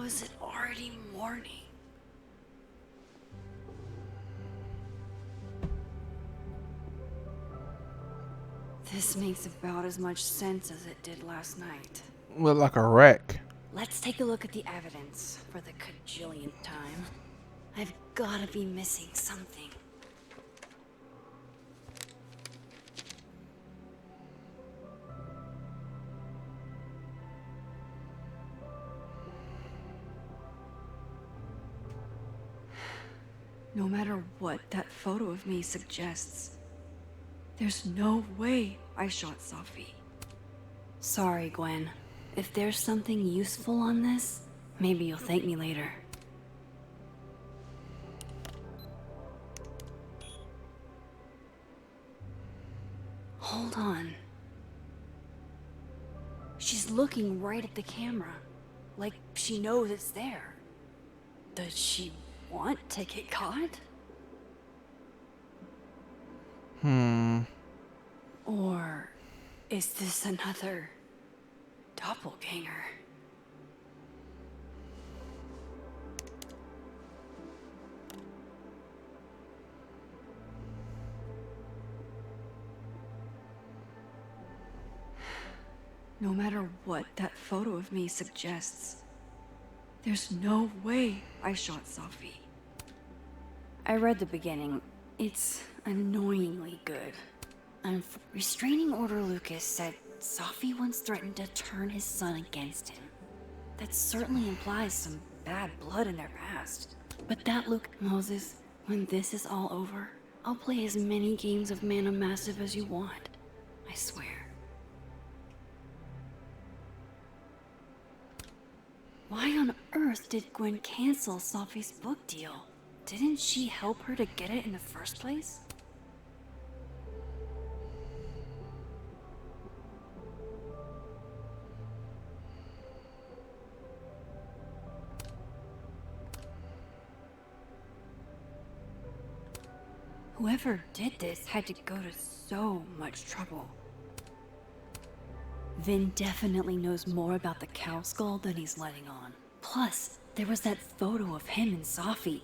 How is it already morning? This makes about as much sense as it did last night. Look like a wreck. Let's take a look at the evidence for the cajillionth time. I've gotta be missing something. No matter what that photo of me suggests, there's no way I shot Safi. Sorry, Gwen. If there's something useful on this, maybe you'll thank me later. Hold on. She's looking right at the camera, like she knows it's there. Does she want to get caught? Or is this another doppelganger? No matter what that photo of me suggests, there's no way I shot Safi. I read the beginning. It's annoyingly good. Restraining Order Lucas said Safi once threatened to turn his son against him. That certainly implies some bad blood in their past. But that look, Moses, when this is all over, I'll play as many games of Mana Massive as you want. I swear. Why on earth did Gwen cancel Safi's book deal? Didn't she help her to get it in the first place? Whoever did this had to go to so much trouble. Vin definitely knows more about the cow skull than he's letting on. Plus, there was that photo of him and Safi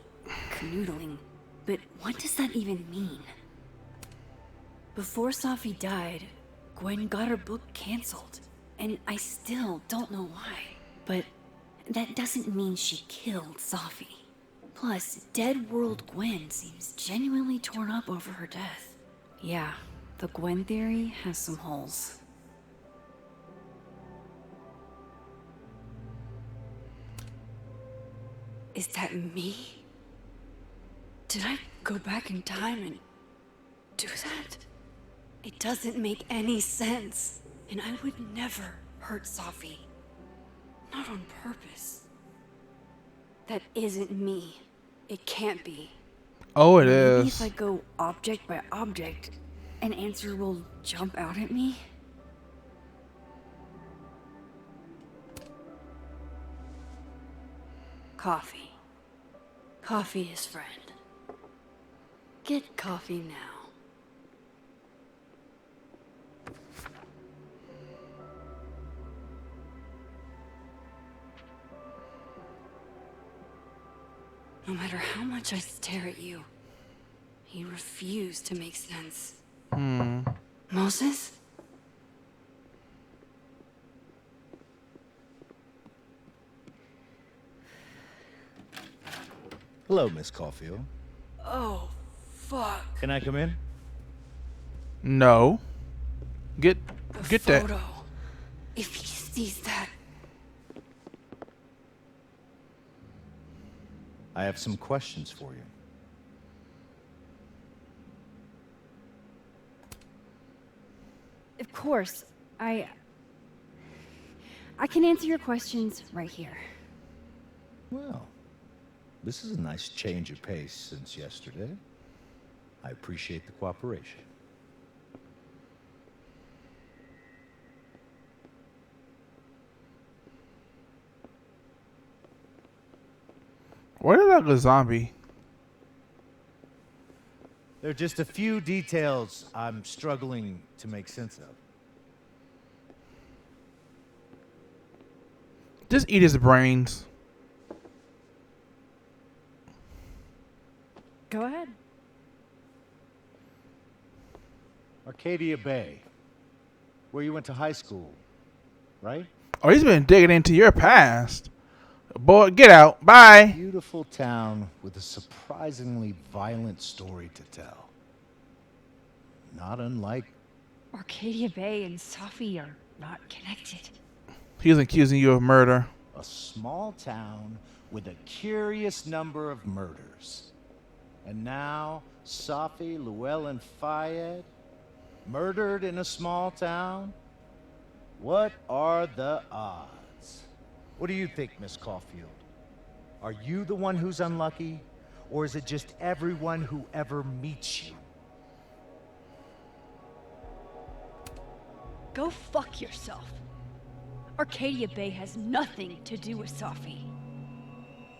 canoodling. But what does that even mean? Before Safi died, Gwen got her book canceled. And I still don't know why. But that doesn't mean she killed Safi. Plus, Dead World Gwen seems genuinely torn up over her death. Yeah, the Gwen theory has some holes. Is that me? Did I go back in time and do that? It doesn't make any sense. And I would never hurt Safi. Not on purpose. That isn't me. It can't be. Oh, it Maybe is. if I go object by object, an answer will jump out at me? Coffee. Coffee is friend. Get coffee now. No matter how much I stare at you, you refuse to make sense. Moses? Hello, Miss Caulfield. Oh, fuck. Can I come in? No. Get The that. photo. If he sees that. I have some questions for you. Of course. I can answer your questions right here. Well, this is a nice change of pace since yesterday. I appreciate the cooperation. Why did I go zombie? There are just a few details I'm struggling to make sense of. Just eat his brains. Arcadia Bay, where you went to high school, right? Oh, he's been digging into your past. Boy, get out. Bye. Beautiful town with a surprisingly violent story to tell. Not unlike Arcadia Bay and Safi are not connected. He's accusing you of murder. a small town with a curious number of murders. And now, Safi Llewellyn-Fayyad, murdered in a small town? What are the odds? What do you think, Miss Caulfield? Are you the one who's unlucky? Or is it just everyone who ever meets you? Go fuck yourself. Arcadia Bay has nothing to do with Safi.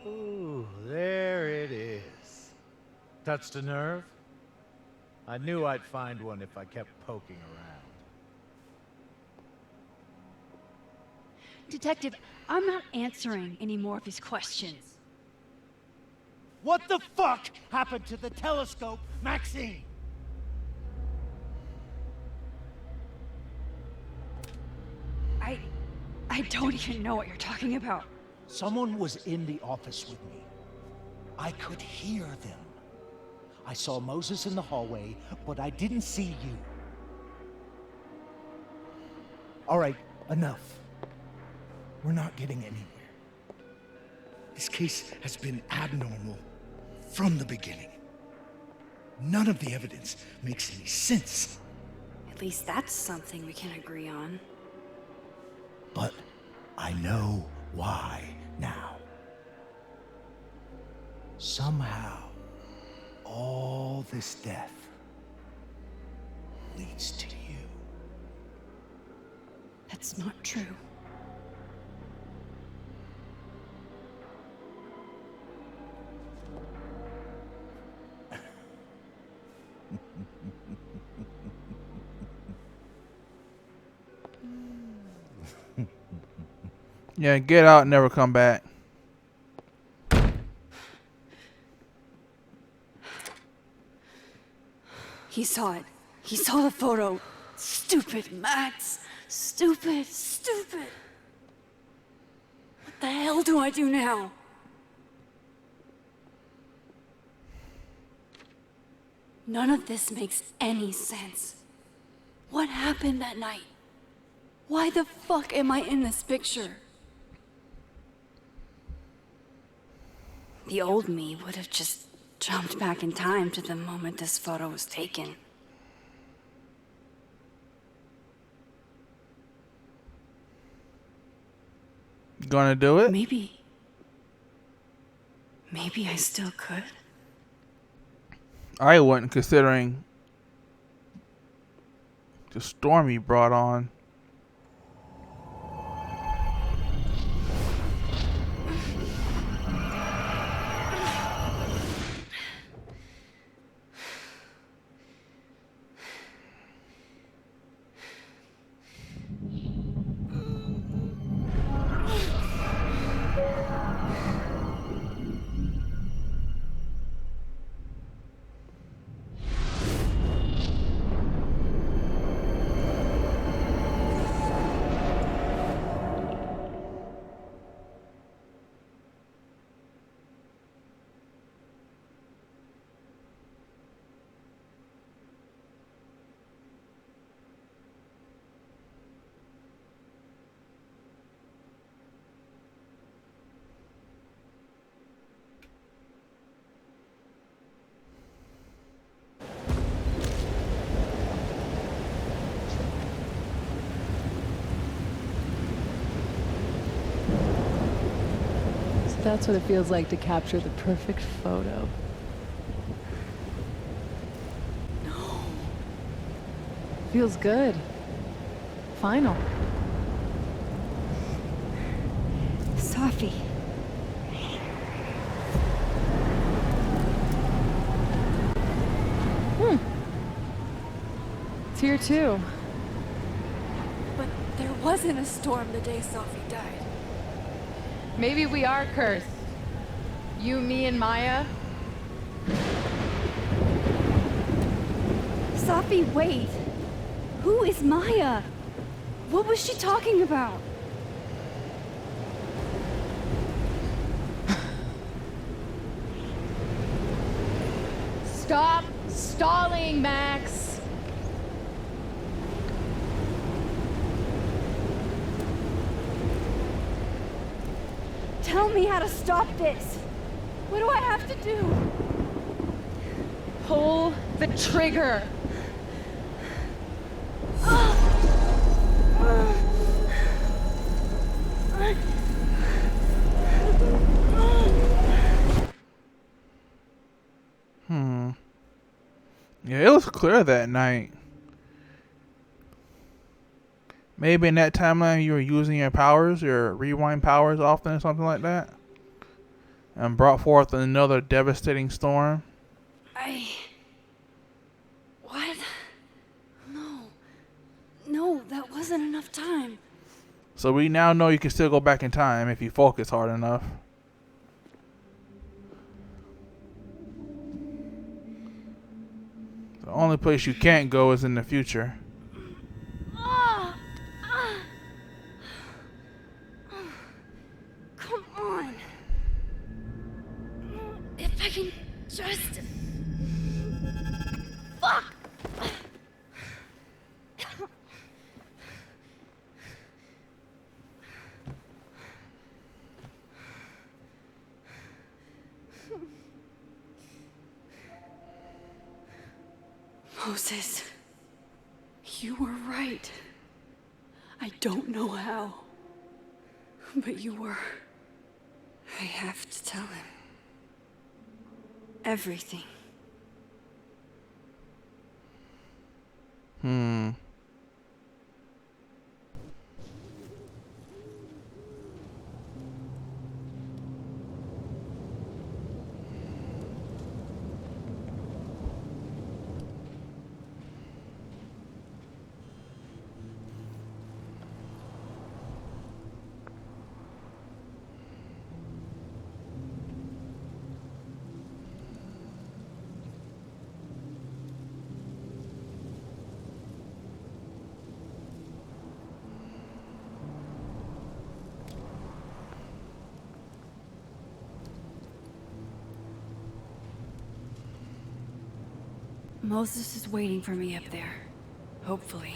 Ooh, there it is. Touched a nerve? I knew I'd find one if I kept poking around. Detective, I'm not answering any more of his questions. What the fuck happened to the telescope, Maxine? I don't even know what you're talking about. Someone was in the office with me. I could hear them. I saw Moses in the hallway, but I didn't see you. All right, enough. We're not getting anywhere. This case has been abnormal from the beginning. None of the evidence makes any sense. At least that's something we can agree on. But I know why now. Somehow, all this death leads to you. That's not true. Yeah, get out and never come back. He saw it. He saw the photo. Stupid Max. Stupid. What the hell do I do now? None of this makes any sense. What happened that night? Why the fuck am I in this picture? The old me would have just jumped back in time to the moment this photo was taken. Gonna do it? Maybe I still could. I wasn't, considering the storm he brought on. That's what it feels like to capture the perfect photo. No. Feels good. Final. Safi. It's here too. But there wasn't a storm the day Safi died. Maybe we are cursed. You, me, and Maya. Safi, wait. Who is Maya? What was she talking about? Stop stalling, Max. Tell me how to stop this. What do I have to do? Pull the trigger. Yeah, it was clear that night. Maybe in that timeline you were using your powers, your rewind powers often or something like that. And brought forth another devastating storm. What? No. No, that wasn't enough time. So we now know you can still go back in time if you focus hard enough. The only place you can't go is in the future. Come on. If I can just... Fuck! Moses, you were right. I don't know how, but you were. I have to tell him. Everything. Moses is waiting for me up there. Hopefully.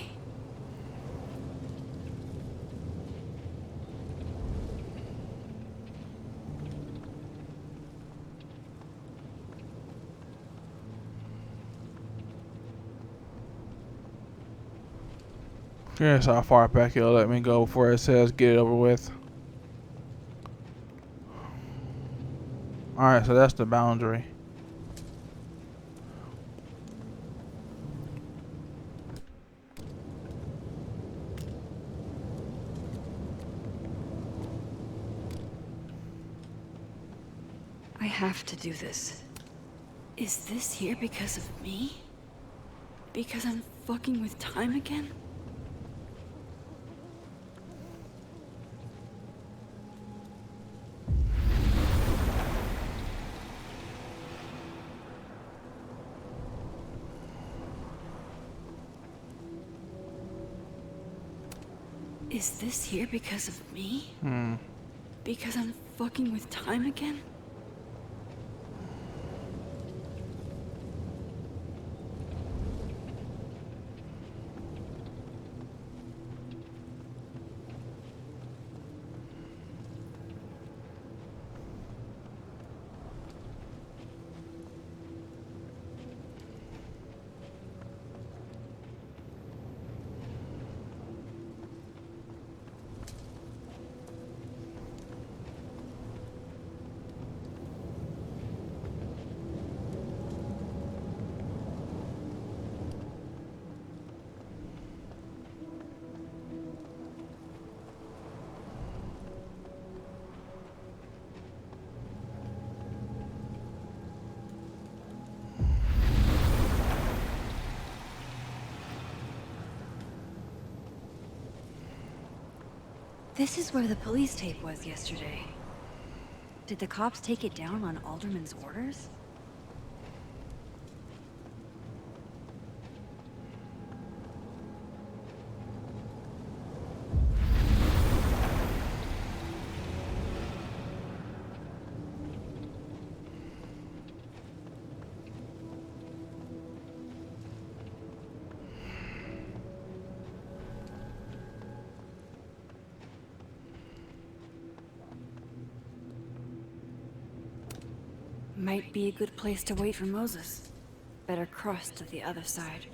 Here's how far back it'll let me go before it says get it over with. Alright, so that's the boundary. I have to do this. Is this here because of me? Because I'm fucking with time again? Is this here because of me? Because I'm fucking with time again? This is where the police tape was yesterday. Did the cops take it down on Alderman's orders? Might be a good place to wait for Moses. Better cross to the other side.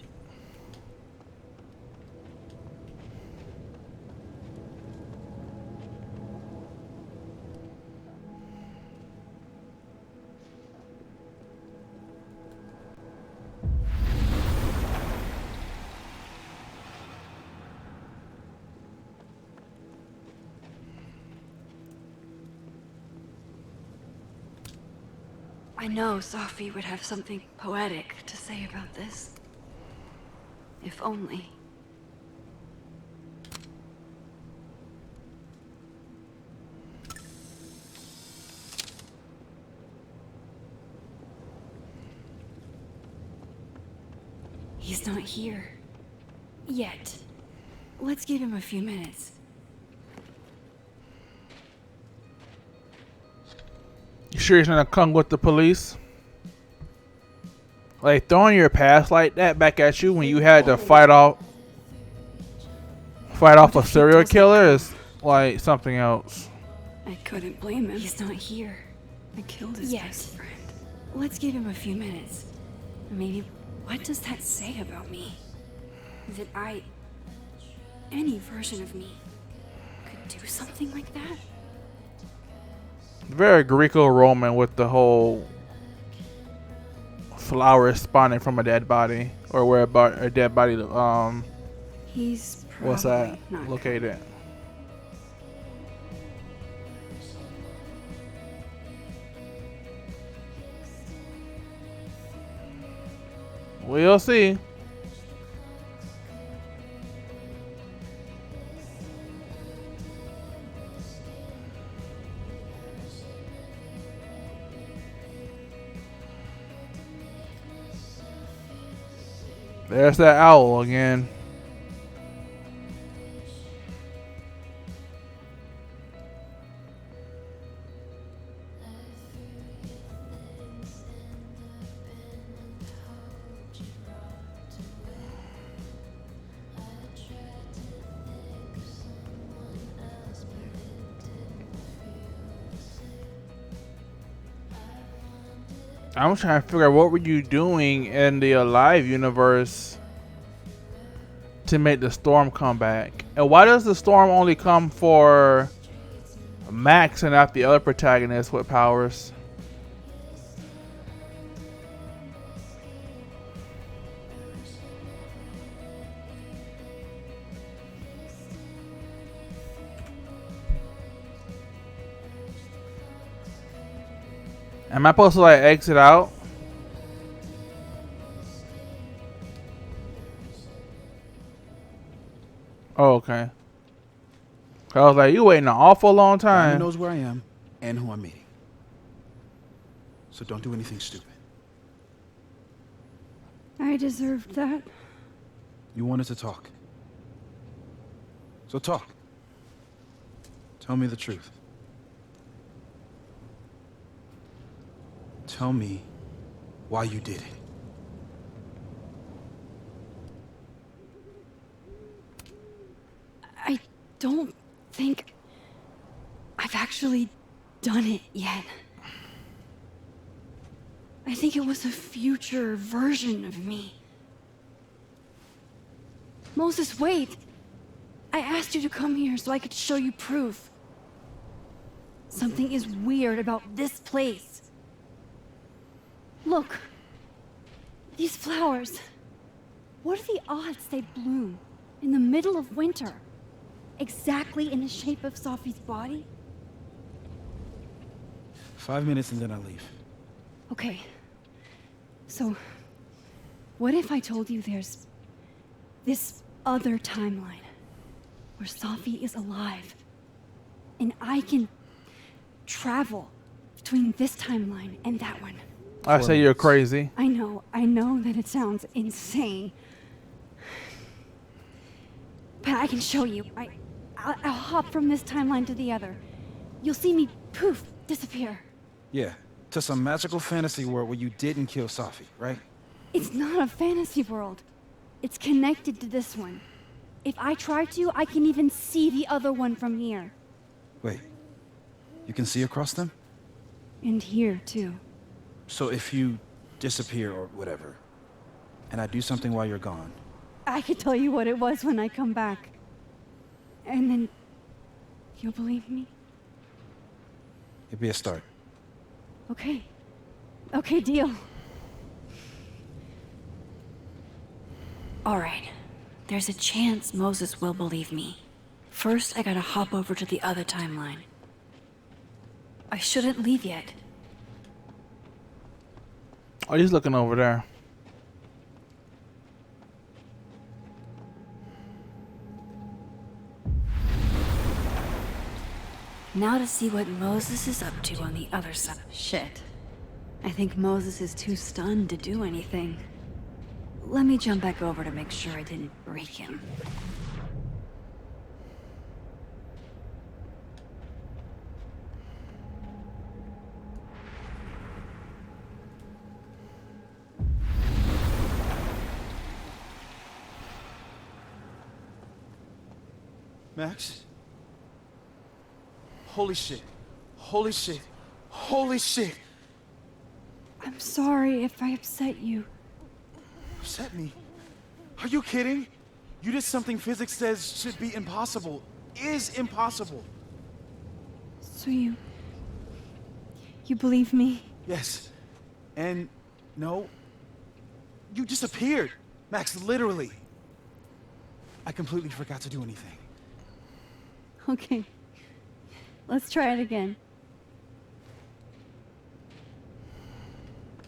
I know Safi would have something poetic to say about this. If only. He's not here. Yet. Let's give him a few minutes. You sure he's gonna come with the police? Like throwing your past like that back at you when you had to fight off a serial killer is like something else. I couldn't blame him. He's not here. I killed his best friend. Let's give him a few minutes. Maybe. What does that say about me? That any version of me, could do something like that? Very Greco-Roman with the whole flower spawning from a dead body, or where a dead body He's probably what's that not located? We'll see. There's that owl again. I'm trying to figure out what were you doing in the Alive universe to make the storm come back, and why does the storm only come for Max and not the other protagonists with powers? Am I supposed to like exit out? Oh, okay. I was like, you waiting an awful long Diamond time. knows where I am and who I'm meeting. So don't do anything stupid. I deserved that. You wanted to talk. So talk. Tell me the truth. Tell me why you did it. I don't think I've actually done it yet. I think it was a future version of me. Moses, wait! I asked you to come here so I could show you proof. Something is weird about this place. Look. These flowers. What are the odds they bloom in the middle of winter? Exactly in the shape of Safi's body? 5 minutes and then I leave. Okay. So, what if I told you there's this other timeline where Safi is alive and I can travel between this timeline and that one? I say you're crazy. I know that it sounds insane. But I can show you. I'll hop from this timeline to the other. You'll see me, poof, disappear. Yeah, to some magical fantasy world where you didn't kill Safi, right? It's not a fantasy world. It's connected to this one. If I try to, I can even see the other one from here. Wait, you can see across them? And here, too. So if you disappear or whatever, and I do something while you're gone, I could tell you what it was when I come back. And then you'll believe me? it'd be a start. Okay. Okay, deal. All right. There's a chance Moses will believe me. First, I gotta hop over to the other timeline. I shouldn't leave yet. Oh, he's looking over there. Now to see what Moses is up to on the other side. Shit. I think Moses is too stunned to do anything. Let me jump back over to make sure I didn't break him. Max? Holy shit. Holy shit. Holy shit. I'm sorry if I upset you. Upset me? Are you kidding? You did something physics says should be impossible. Is impossible. So you believe me? Yes. And no. You disappeared. Max, literally. I completely forgot to do anything. Okay. Let's try it again.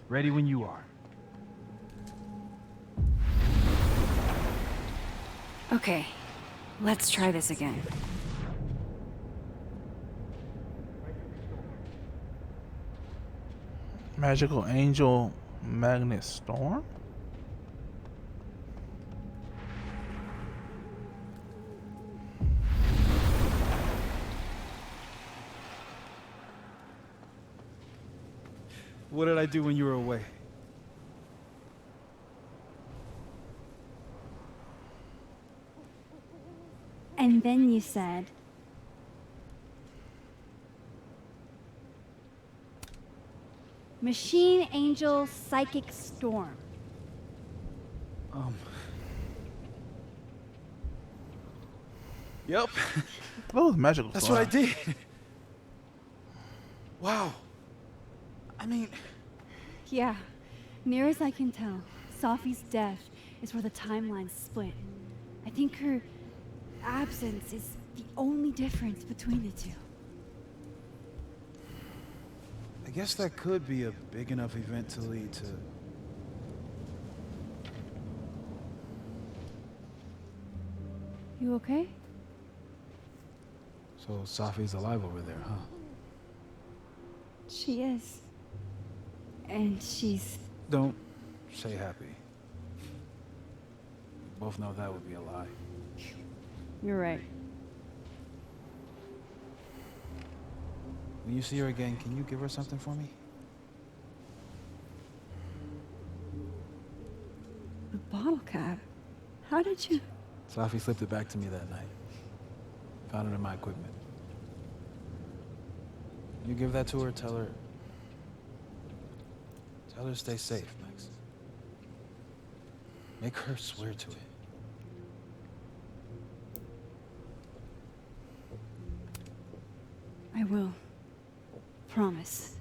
Ready when you are. Okay. Let's try this again. Magical angel magnet storm? What did I do when you were away? And then you said, Machine Angel Psychic Storm. Yep. Oh, magical That's storm. what I did. Wow. I mean, Yeah, near as I can tell, Safi's death is where the timelines split. I think her absence is the only difference between the two. I guess that could be a big enough event to lead to... You okay? So Safi's alive over there, huh? She is. And she's... Don't say happy. We both know that would be a lie. You're right. When you see her again, can you give her something for me? The bottle cap? How did you... Safi slipped it back to me that night. Found it in my equipment. You give that to her, tell her to stay safe, Max. Make her swear to it. I will. Promise.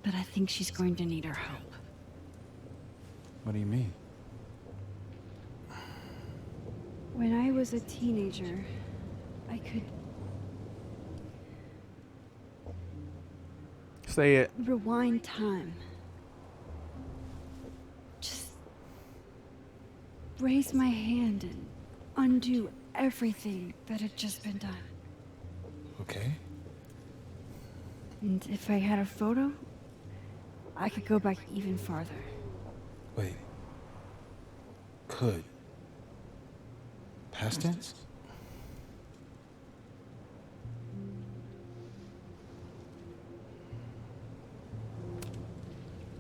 But I think she's going to need our help. What do you mean? When I was a teenager, I could Say it. rewind time. Just raise my hand and undo everything that had just been done. Okay. And if I had a photo, I could go back even farther. Wait. Could. Past tense?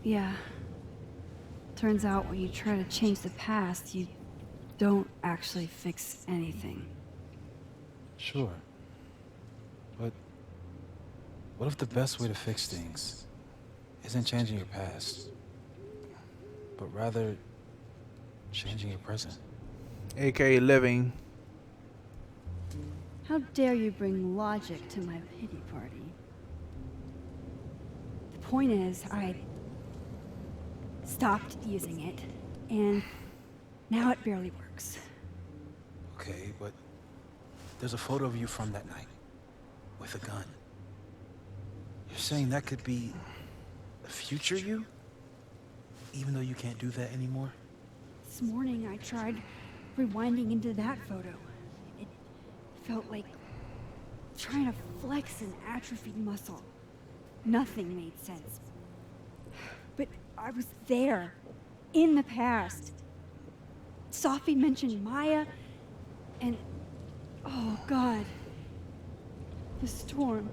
Yeah. Turns out when you try to change the past, you don't actually fix anything. Sure. But What if the best way to fix things isn't changing your past, but rather changing your present? AKA living. How dare you bring logic to my pity party? The point is, I stopped using it, and now it barely works. Okay, but there's a photo of you from that night with a gun. You're saying that could be a future you? Even though you can't do that anymore? This morning I tried rewinding into that photo. It felt like trying to flex an atrophied muscle. Nothing made sense. But I was there, in the past. Sophie mentioned Maya, and oh God, the storm.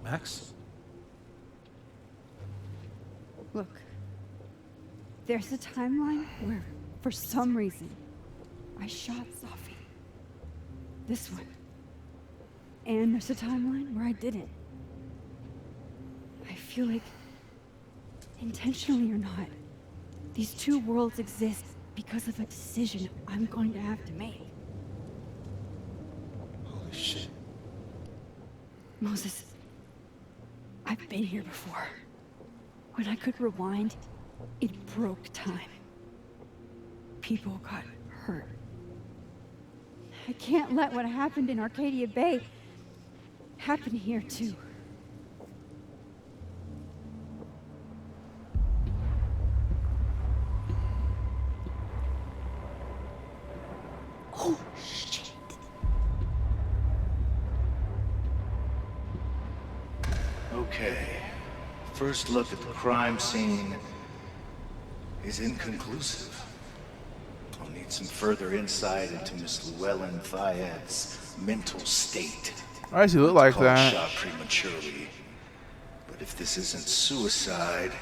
Max? Look, there's a timeline where, for some reason, I shot Sophie. This one. And there's a timeline where I didn't. I feel like, intentionally or not, these two worlds exist because of a decision I'm going to have to make. Holy shit. Moses, I've been here before. When I could rewind, it broke time. People got hurt. I can't let what happened in Arcadia Bay happen here too. Oh, shit. Okay. First look at the crime scene is inconclusive. I'll need some further insight into Miss Llewellyn-Fayyad's mental state. Why does he look like Call that? shot prematurely. But if this isn't suicide,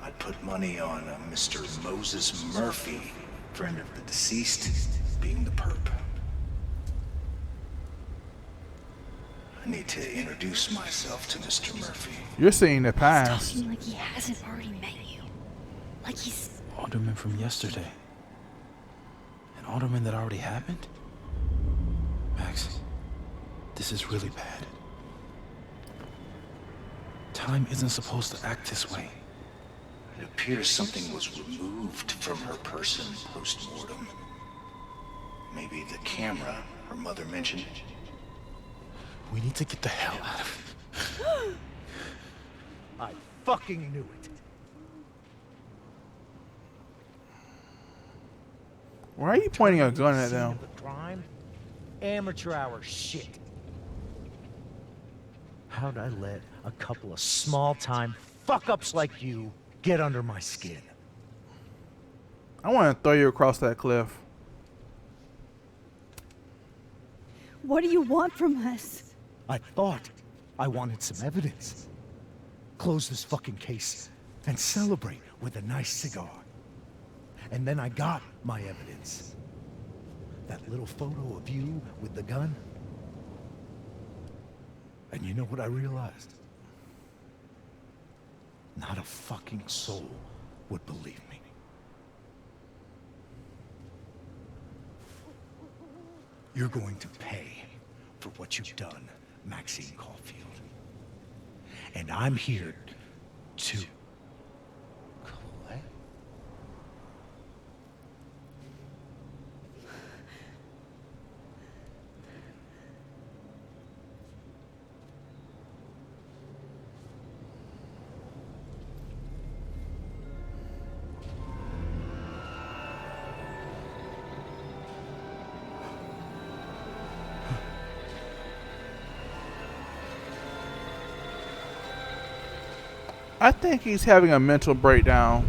I'd put money on a Mr. Moses Murphy, friend of the deceased, being the perp. I need to introduce myself to Mr. Murphy. You're seeing the past. Talking like he hasn't already met you. Like he's... Alderman from yesterday. An alderman that already happened? Max, this is really bad. Time isn't supposed to act this way. It appears something was removed from her person post-mortem. Maybe the camera her mother mentioned. We need to get the hell out of here. I fucking knew it. Why are you pointing a gun at Scene them? of the crime? Amateur hour shit. How'd I let a couple of small-time fuck-ups like you get under my skin? I want to throw you across that cliff. What do you want from us? I thought I wanted some evidence. Close this fucking case and celebrate with a nice cigar. And then I got my evidence. That little photo of you with the gun. And you know what I realized? Not a fucking soul would believe me. You're going to pay for what you've done, Maxine Caulfield. And I'm here to collect. I think he's having a mental breakdown.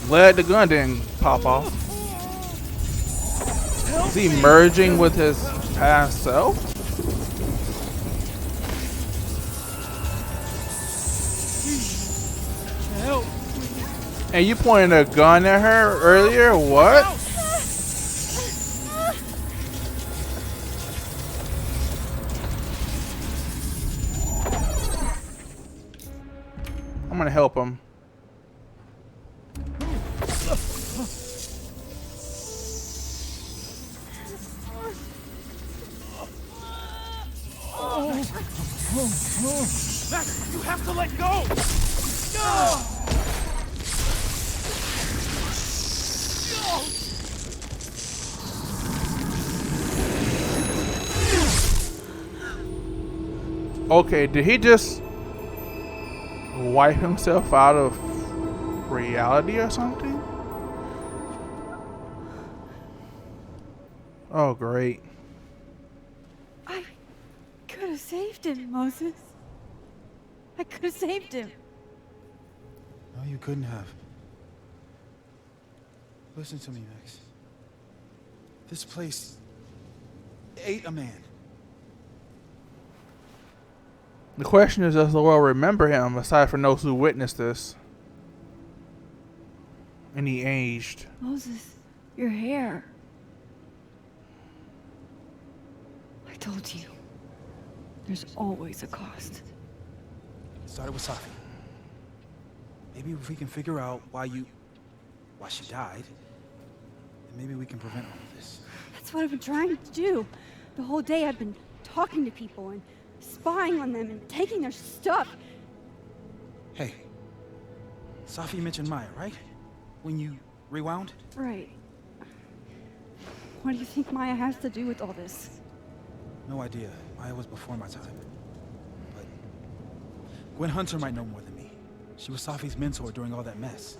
Glad the gun didn't pop off. Help Is he merging with his past self? Help. And you pointed a gun at her earlier? What? I'm gonna help him. Max, you have to let go. Okay, did he just wipe himself out of reality or something? Oh, great. I could have saved him, Moses. I could have saved him. No, you couldn't have. Listen to me, Max. This place ate a man. The question is, does the world remember him, aside from those who witnessed this? And he aged. Moses, your hair. I told you. There's always a cost. It started with Safi. Maybe if we can figure out why she died, then maybe we can prevent all of this. That's what I've been trying to do. The whole day I've been talking to people and spying on them and taking their stuff. Hey, Safi mentioned Maya, right? When you rewound? Right. What do you think Maya has to do with all this? No idea. Maya was before my time. But Gwen Hunter might know more than me. She was Safi's mentor during all that mess.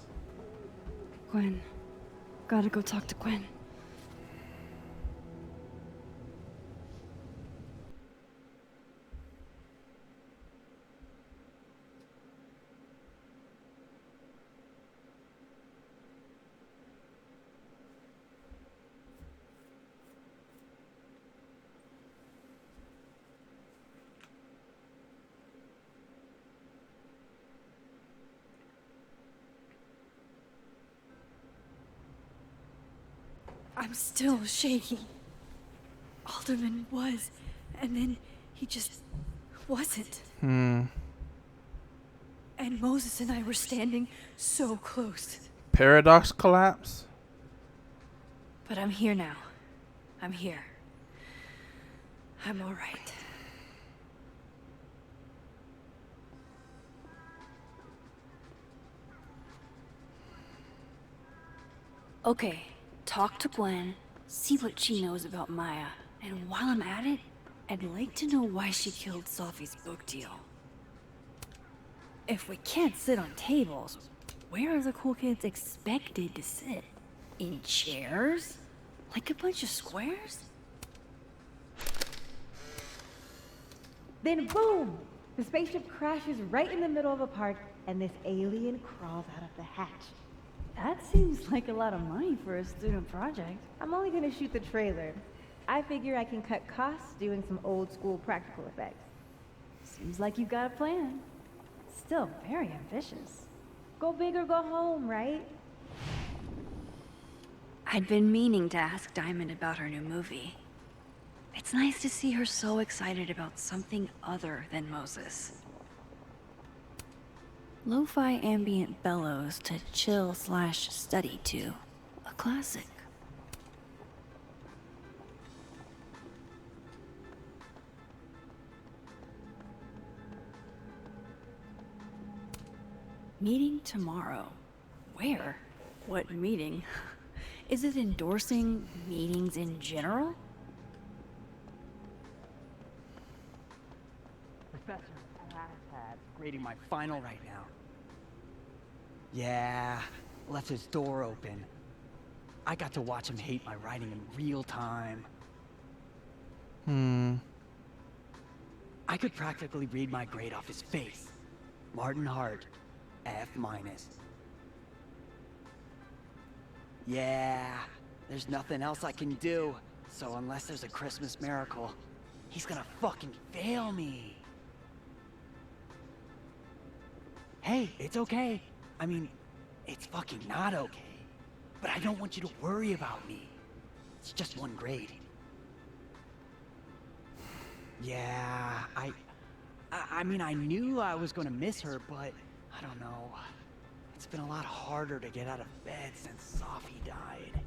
Gwen. Gotta go talk to Gwen. I'm still shaking. Alderman was, and then he just wasn't. And Moses and I were standing so close. Paradox collapse? But I'm here now. I'm here. I'm all right. Okay, talk to Gwen, see what she knows about Maya, and while I'm at it, I'd like to know why she killed Sophie's book deal. If we can't sit on tables, where are the cool kids expected to sit? In chairs? Like a bunch of squares? Then boom! The spaceship crashes right in the middle of a park, and this alien crawls out of the hatch. That seems like a lot of money for a student project. I'm only gonna shoot the trailer. I figure I can cut costs doing some old school practical effects. Seems like you've got a plan. Still very ambitious. Go big or go home, right? I'd been meaning to ask Diamond about her new movie. It's nice to see her so excited about something other than Moses. Lo-fi ambient bellows to chill/study to. A classic. Meeting tomorrow. Where? What meeting? Is it endorsing meetings in general? Professor Asshat's grading my final right now. Yeah, left his door open. I got to watch him hate my writing in real time. I could practically read my grade off his face. Martin Hart, F-. Yeah, there's nothing else I can do. So unless there's a Christmas miracle, he's gonna fucking fail me. Hey, it's okay. I mean, it's fucking not okay. But I don't want you to worry about me. It's just one grade. Yeah, I mean, I knew I was gonna miss her, but I don't know. It's been a lot harder to get out of bed since Sophie died.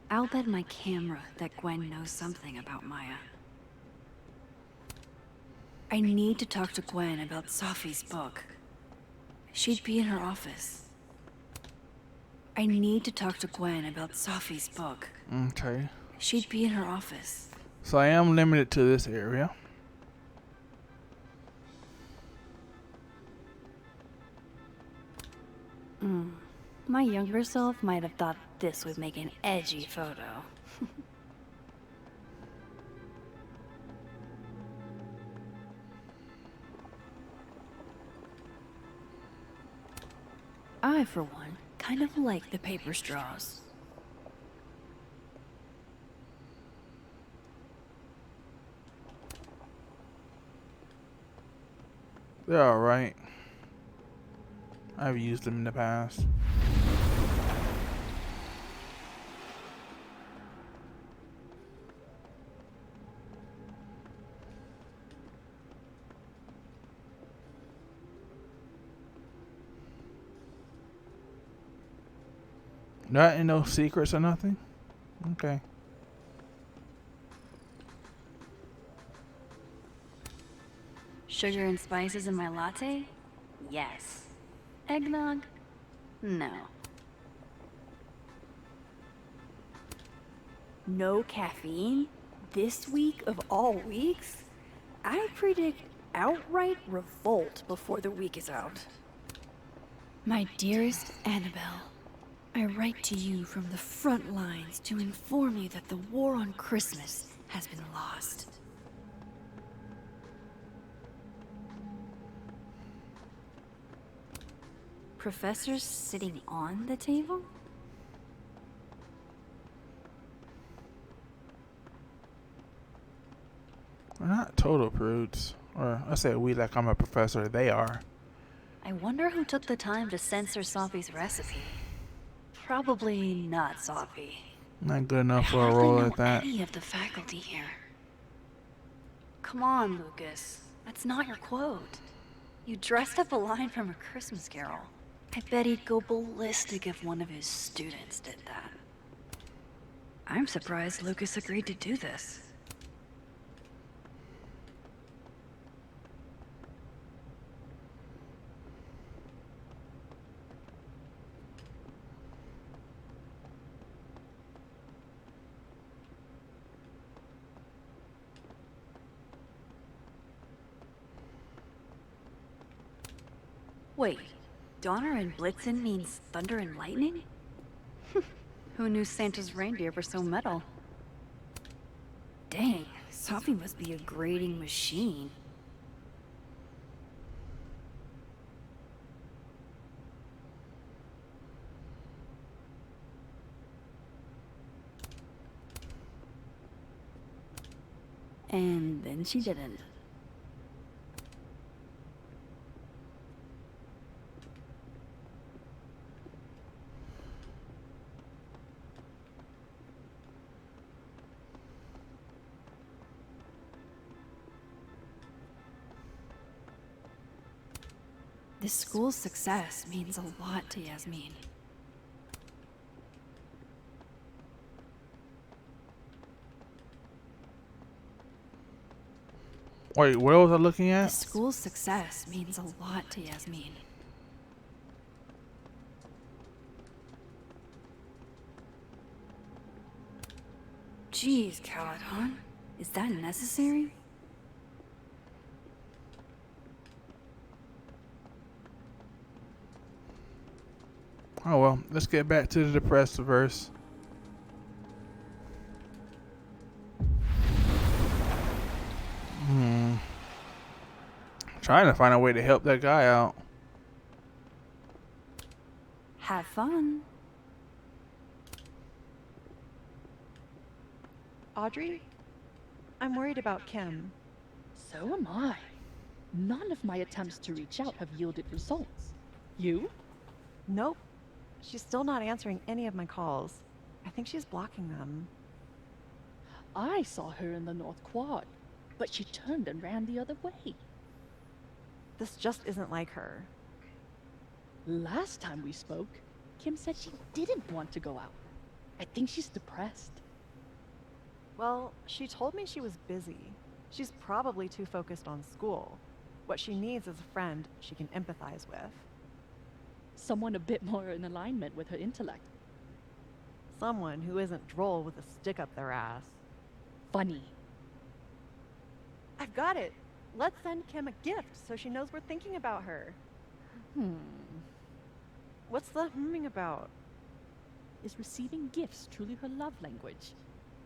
I'll bet my camera that Gwen knows something about Maya. I need to talk to Gwen about Sophie's book. She'd be in her office. I need to talk to Gwen about Sophie's book. Okay. She'd be in her office. So I am limited to this area. My younger self might have thought this would make an edgy photo. I, for one, kind of like the paper straws. They're alright. I've used them in the past. Not in no secrets or nothing? Okay. Sugar and spices in my latte? Yes. Eggnog? No. No caffeine? This week of all weeks? I predict outright revolt before the week is out. My dearest Annabelle, I write to you from the front lines to inform you that the war on Christmas has been lost. Professors sitting on the table? We're not total prudes. Or I say we like I'm a professor, they are. I wonder who took the time to censor Sophie's recipe. Probably not Sophie. Not good enough I for a hardly role know like that. any of the faculty here. Come on, Lucas. That's not your quote. You dressed up a line from A Christmas Carol. I bet he'd go ballistic if one of his students did that. I'm surprised Lucas agreed to do this. Wait, Donner and Blitzen means thunder and lightning? Who knew Santa's reindeer were so metal? Dang, Sophie must be a grading machine. And then she didn't. This school's success means a lot to Yasmin. Wait, what was I looking The at? school's success means a lot to Yasmin. Jeez, Caladon. Is that necessary? Oh well, let's get back to the depressed verse. Trying to find a way to help that guy out. Have fun. Audrey, I'm worried about Kim. So am I. None of my attempts to reach out have yielded results. You? Nope. She's still not answering any of my calls. I think she's blocking them. I saw her in the North Quad, but she turned and ran the other way. This just isn't like her. Last time we spoke, Kim said she didn't want to go out. I think she's depressed. Well, she told me she was busy. She's probably too focused on school. What she needs is a friend she can empathize with. Someone a bit more in alignment with her intellect. Someone who isn't droll with a stick up their ass. Funny. I've got it. Let's send Kim a gift so she knows we're thinking about her. What's the humming about? Is receiving gifts truly her love language?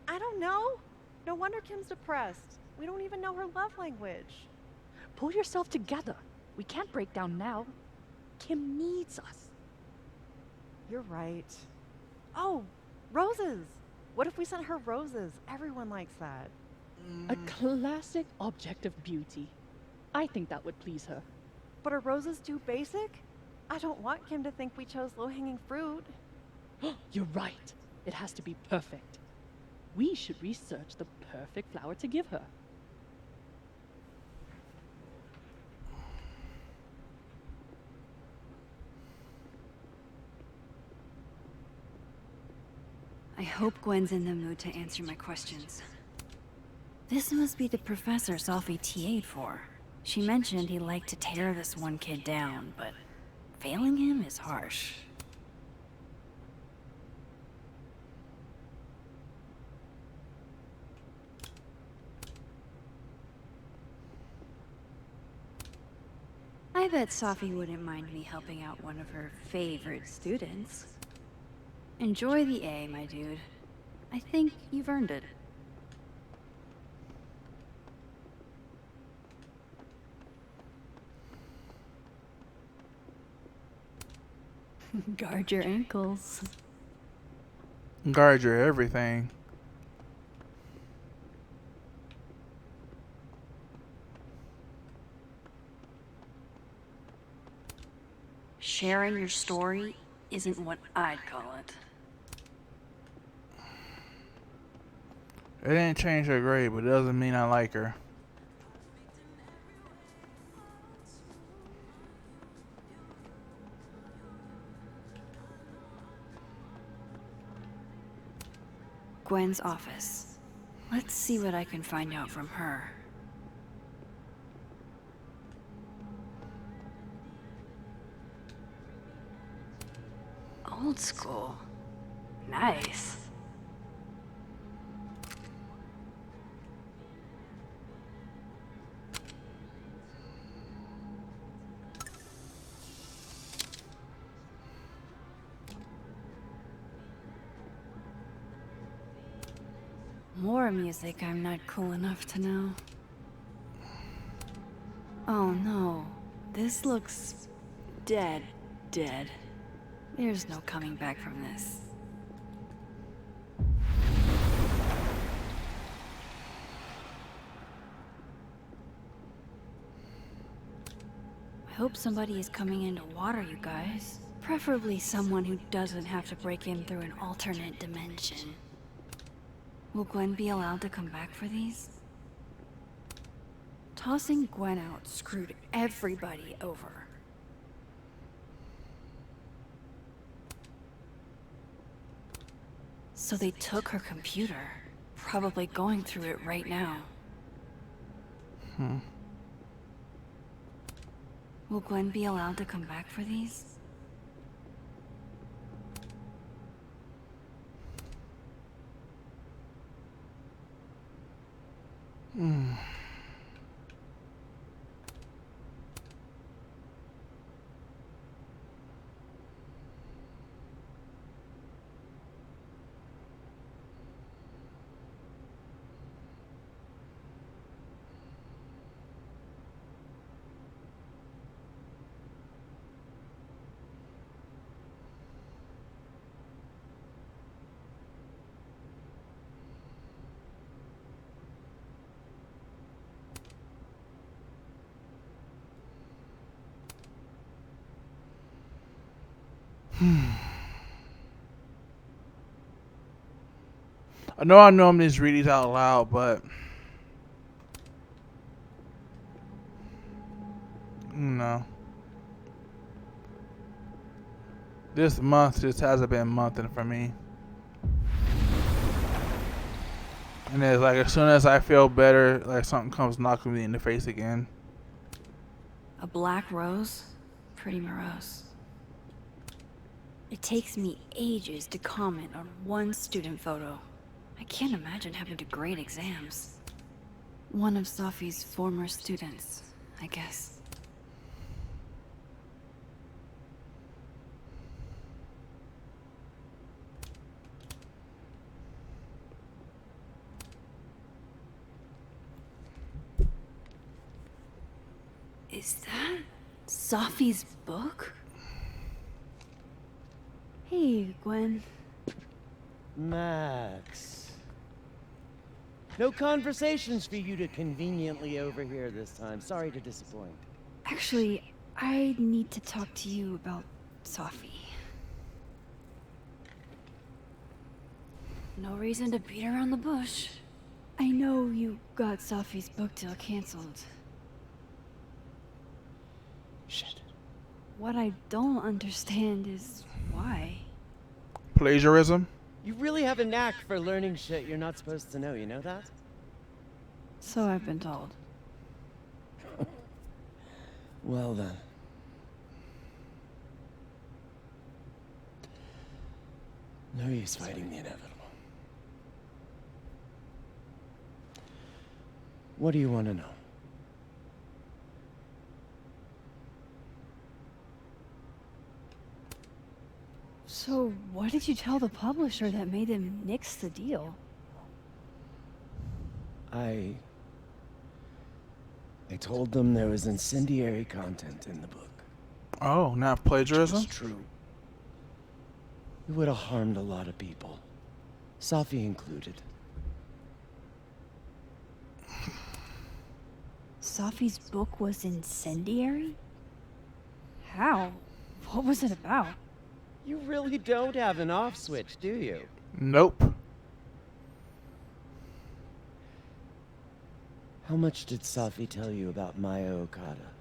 I don't know. No wonder Kim's depressed. We don't even know her love language. Pull yourself together. We can't break down now. Kim needs us. You're right. Oh, roses. What if we sent her roses? Everyone likes that. A classic object of beauty. I think that would please her. But are roses too basic? I don't want Kim to think we chose low-hanging fruit. You're right. It has to be perfect. We should research the perfect flower to give her. I hope Gwen's in the mood to answer my questions. This must be the professor Sophie TA'd for. She mentioned he liked to tear this one kid down, but failing him is harsh. I bet Sophie wouldn't mind me helping out one of her favorite students. Enjoy the A, my dude. I think you've earned it. Guard your ankles. Guard your everything. Sharing your story isn't what I'd call it. It didn't change her grade, but it doesn't mean I like her. Gwen's office. Let's see what I can find out from her. Old school. Nice. More music I'm not cool enough to know. Oh no, this looks dead. There's no coming back from this. I hope somebody is coming in to water you guys. Preferably someone who doesn't have to break in through an alternate dimension. Will Gwen be allowed to come back for these? Tossing Gwen out screwed everybody over. So they took her computer, probably going through it right now. Will Gwen be allowed to come back for these? I know I normally just read these out loud, but no. This month just hasn't been monthing for me. And it's like as soon as I feel better, like something comes knocking me in the face again. A black rose? Pretty morose. It takes me ages to comment on one student photo. I can't imagine having to grade exams. One of Sophie's former students, I guess. Is that Sophie's book? Hey, Gwen. Max. No conversations for you to conveniently overhear this time. Sorry to disappoint. Actually, I need to talk to you about Sophie. No reason to beat around the bush. I know you got Sophie's book deal canceled. Shit. What I don't understand is why. Plagiarism? You really have a knack for learning shit you're not supposed to know, you know that? So I've been told. Well then. No use fighting the inevitable. What do you want to know? So what did you tell the publisher that made them nix the deal? I told them there was incendiary content in the book. Oh, not plagiarism? Which was true. It would have harmed a lot of people. Sophie included. Sophie's book was incendiary? How? What was it about? You really don't have an off switch, do you? Nope. How much did Sophie tell you about Maya Okada?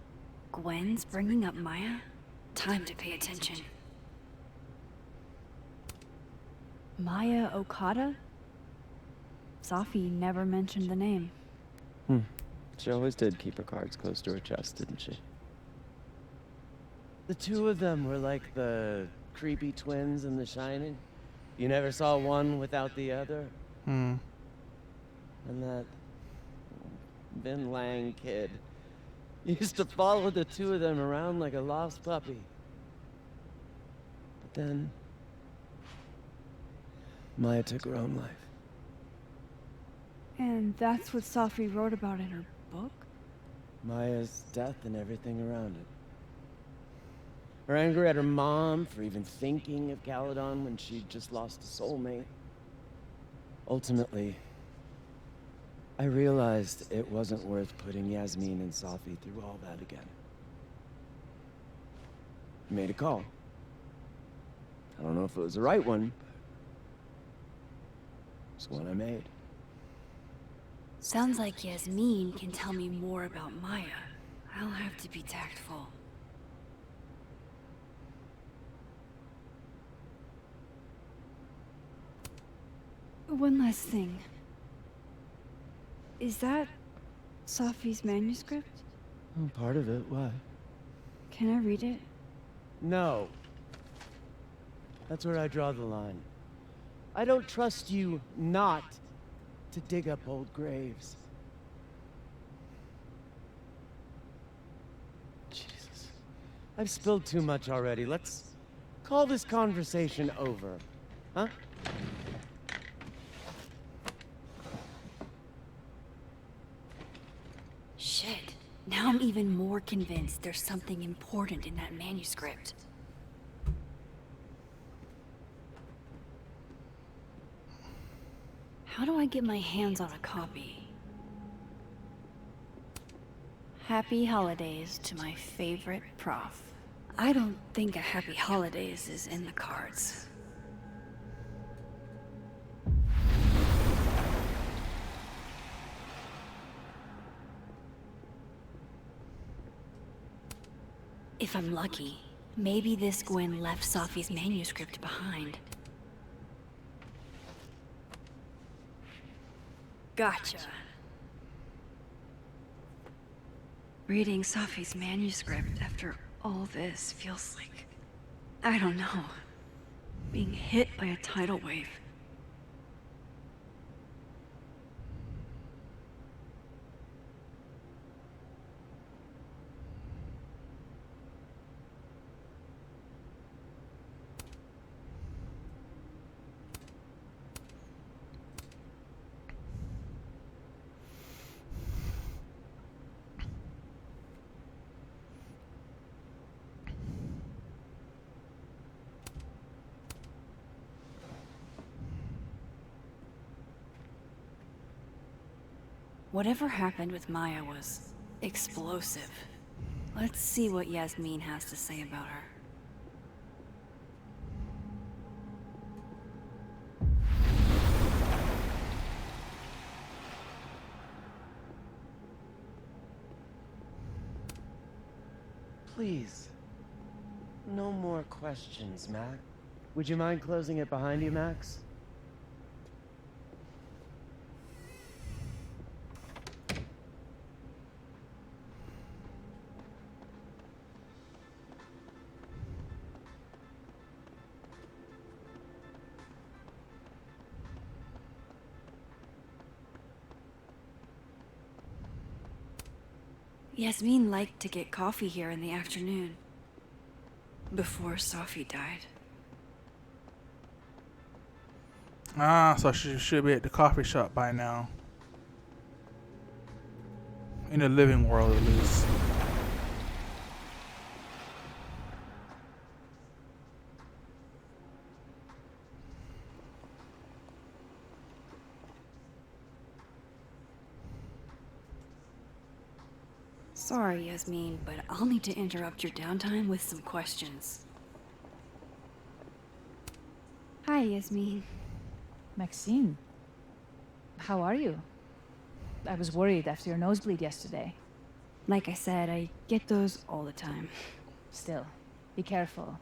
Gwen's bringing up Maya? Time to pay attention. Maya Okada? Sophie never mentioned the name. She always did keep her cards close to her chest, didn't she? The two of them were like the creepy twins in The Shining. You never saw one without the other. And that Vin Lang kid used to follow the two of them around like a lost puppy. But then Maya took her own life. And that's what Sophie wrote about in her book? Maya's death and everything around it. Her anger at her mom for even thinking of Caledon when she'd just lost a soulmate. Ultimately, I realized it wasn't worth putting Yasmin and Sophie through all that again. I made a call. I don't know if it was the right one, but it's one I made. Sounds like Yasmin can tell me more about Maya. I'll have to be tactful. One last thing. Is that Sophie's manuscript? Oh, part of it, why? Can I read it? No. That's where I draw the line. I don't trust you not to dig up old graves. Jesus. I've spilled too much already. Let's call this conversation over. Huh? Shit. Now I'm even more convinced there's something important in that manuscript. How do I get my hands on a copy? Happy holidays to my favorite prof. I don't think a happy holidays is in the cards. If I'm lucky, maybe this Gwen left Safi's manuscript behind. Gotcha. Reading Safi's manuscript after all this feels like, I don't know, being hit by a tidal wave. Whatever happened with Maya was explosive. Let's see what Yasmin has to say about her. Please. No more questions, Mac. Would you mind closing it behind you, Max? Yasmin liked to get coffee here in the afternoon. Before Safi died. Ah, so she should be at the coffee shop by now. In the living world, at least. Sorry, Yasmin, but I'll need to interrupt your downtime with some questions. Hi, Yasmin. Maxine, how are you? I was worried after your nosebleed yesterday. Like I said, I get those all the time. Still, be careful.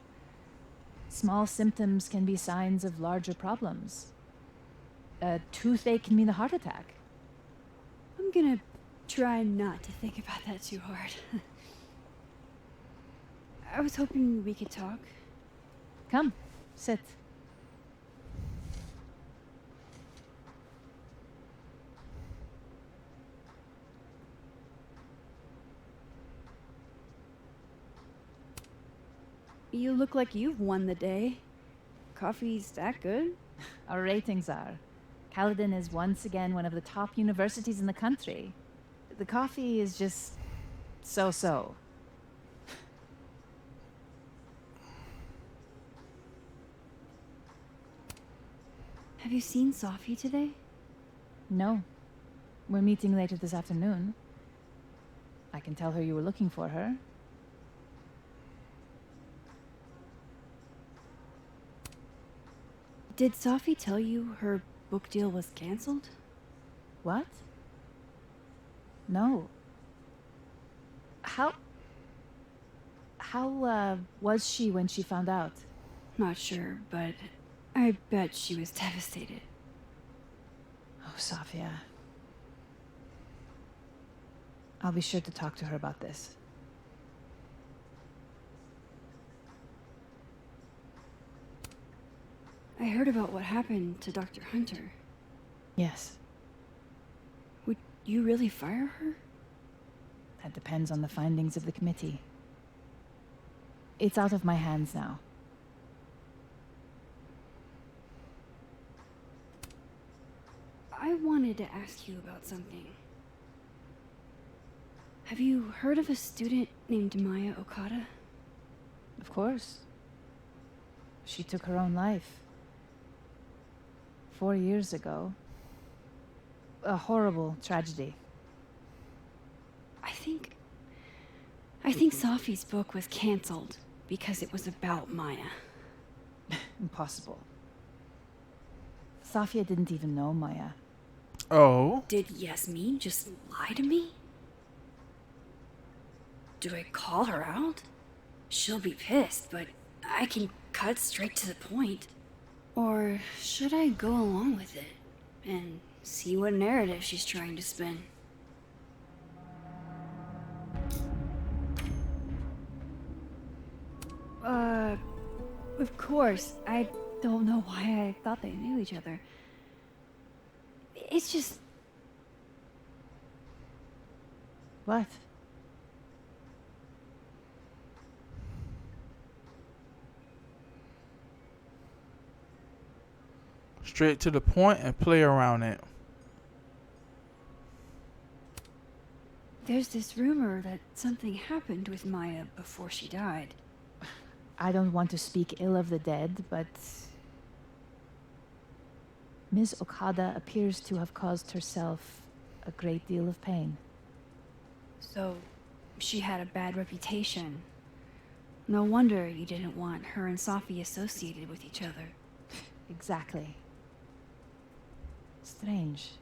Small symptoms can be signs of larger problems. A toothache can mean a heart attack. I'm gonna try not to think about that too hard. I was hoping we could talk. Come, sit. You look like you've won the day. Coffee's that good? Our ratings are. Caledon is once again one of the top universities in the country. The coffee is just so-so. Have you seen Safi today? No. We're meeting later this afternoon. I can tell her you were looking for her. Did Safi tell you her book deal was canceled? What? No. How was she when she found out? Not sure, but I bet she was devastated. Oh, Safia. I'll be sure to talk to her about this. I heard about what happened to Dr. Hunter. Yes. Would you really fire her? That depends on the findings of the committee. It's out of my hands now. I wanted to ask you about something. Have you heard of a student named Maya Okada? Of course. She took her own life. 4 years ago. A horrible tragedy. I think Safi's book was canceled because it was about Maya. Impossible. Safia didn't even know Maya. Oh? Did Yasmin just lie to me? Do I call her out? She'll be pissed, but I can cut straight to the point. Or should I go along with it and see what narrative she's trying to spin? Of course. I don't know why I thought they knew each other. It's just... What? Straight to the point and play around it. There's this rumor that something happened with Maya before she died. I don't want to speak ill of the dead, but Ms. Okada appears to have caused herself a great deal of pain. So, she had a bad reputation. No wonder you didn't want her and Safi associated with each other. Exactly. Strange.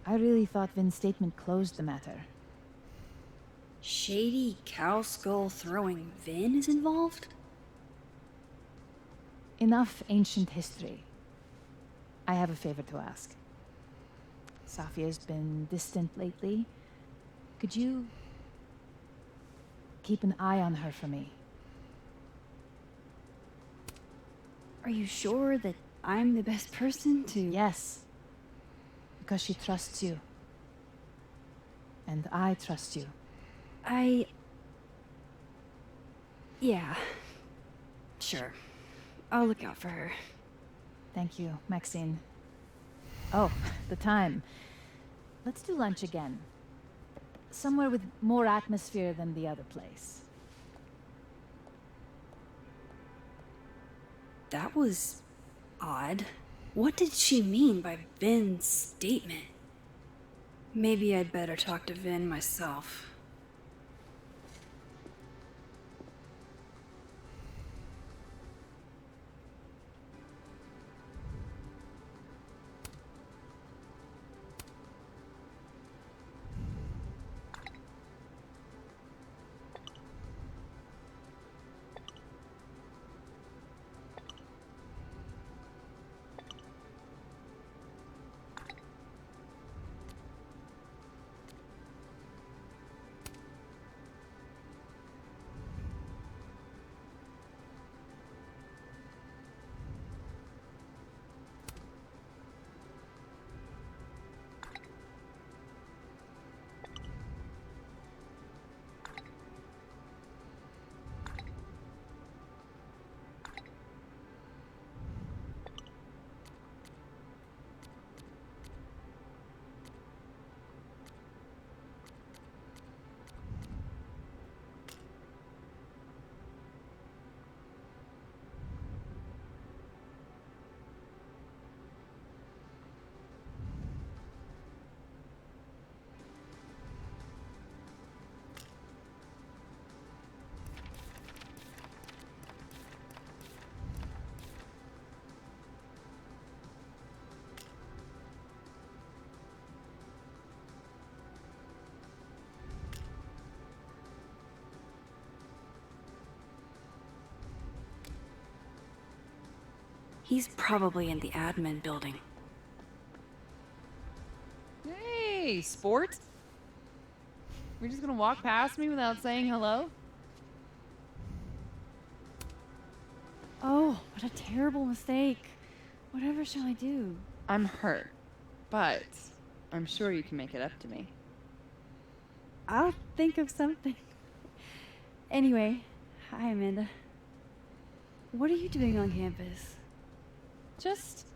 I really thought Vin's statement closed the matter. Shady cow skull throwing Vin is involved? Enough ancient history. I have a favor to ask. Safia's been distant lately. Could you keep an eye on her for me? Are you sure that I'm the best person to... Yes. Because she trusts you. And I trust you. Yeah. Sure. I'll look out for her. Thank you, Maxine. Oh, the time. Let's do lunch again. Somewhere with more atmosphere than the other place. That was... odd. What did she mean by Vin's statement? Maybe I'd better talk to Vin myself. He's probably in the admin building. Hey, sport. We're just gonna walk past me without saying hello? Oh, what a terrible mistake. Whatever shall I do? I'm hurt, but I'm sure you can make it up to me. I'll think of something. Anyway, hi Amanda. What are you doing on campus? Just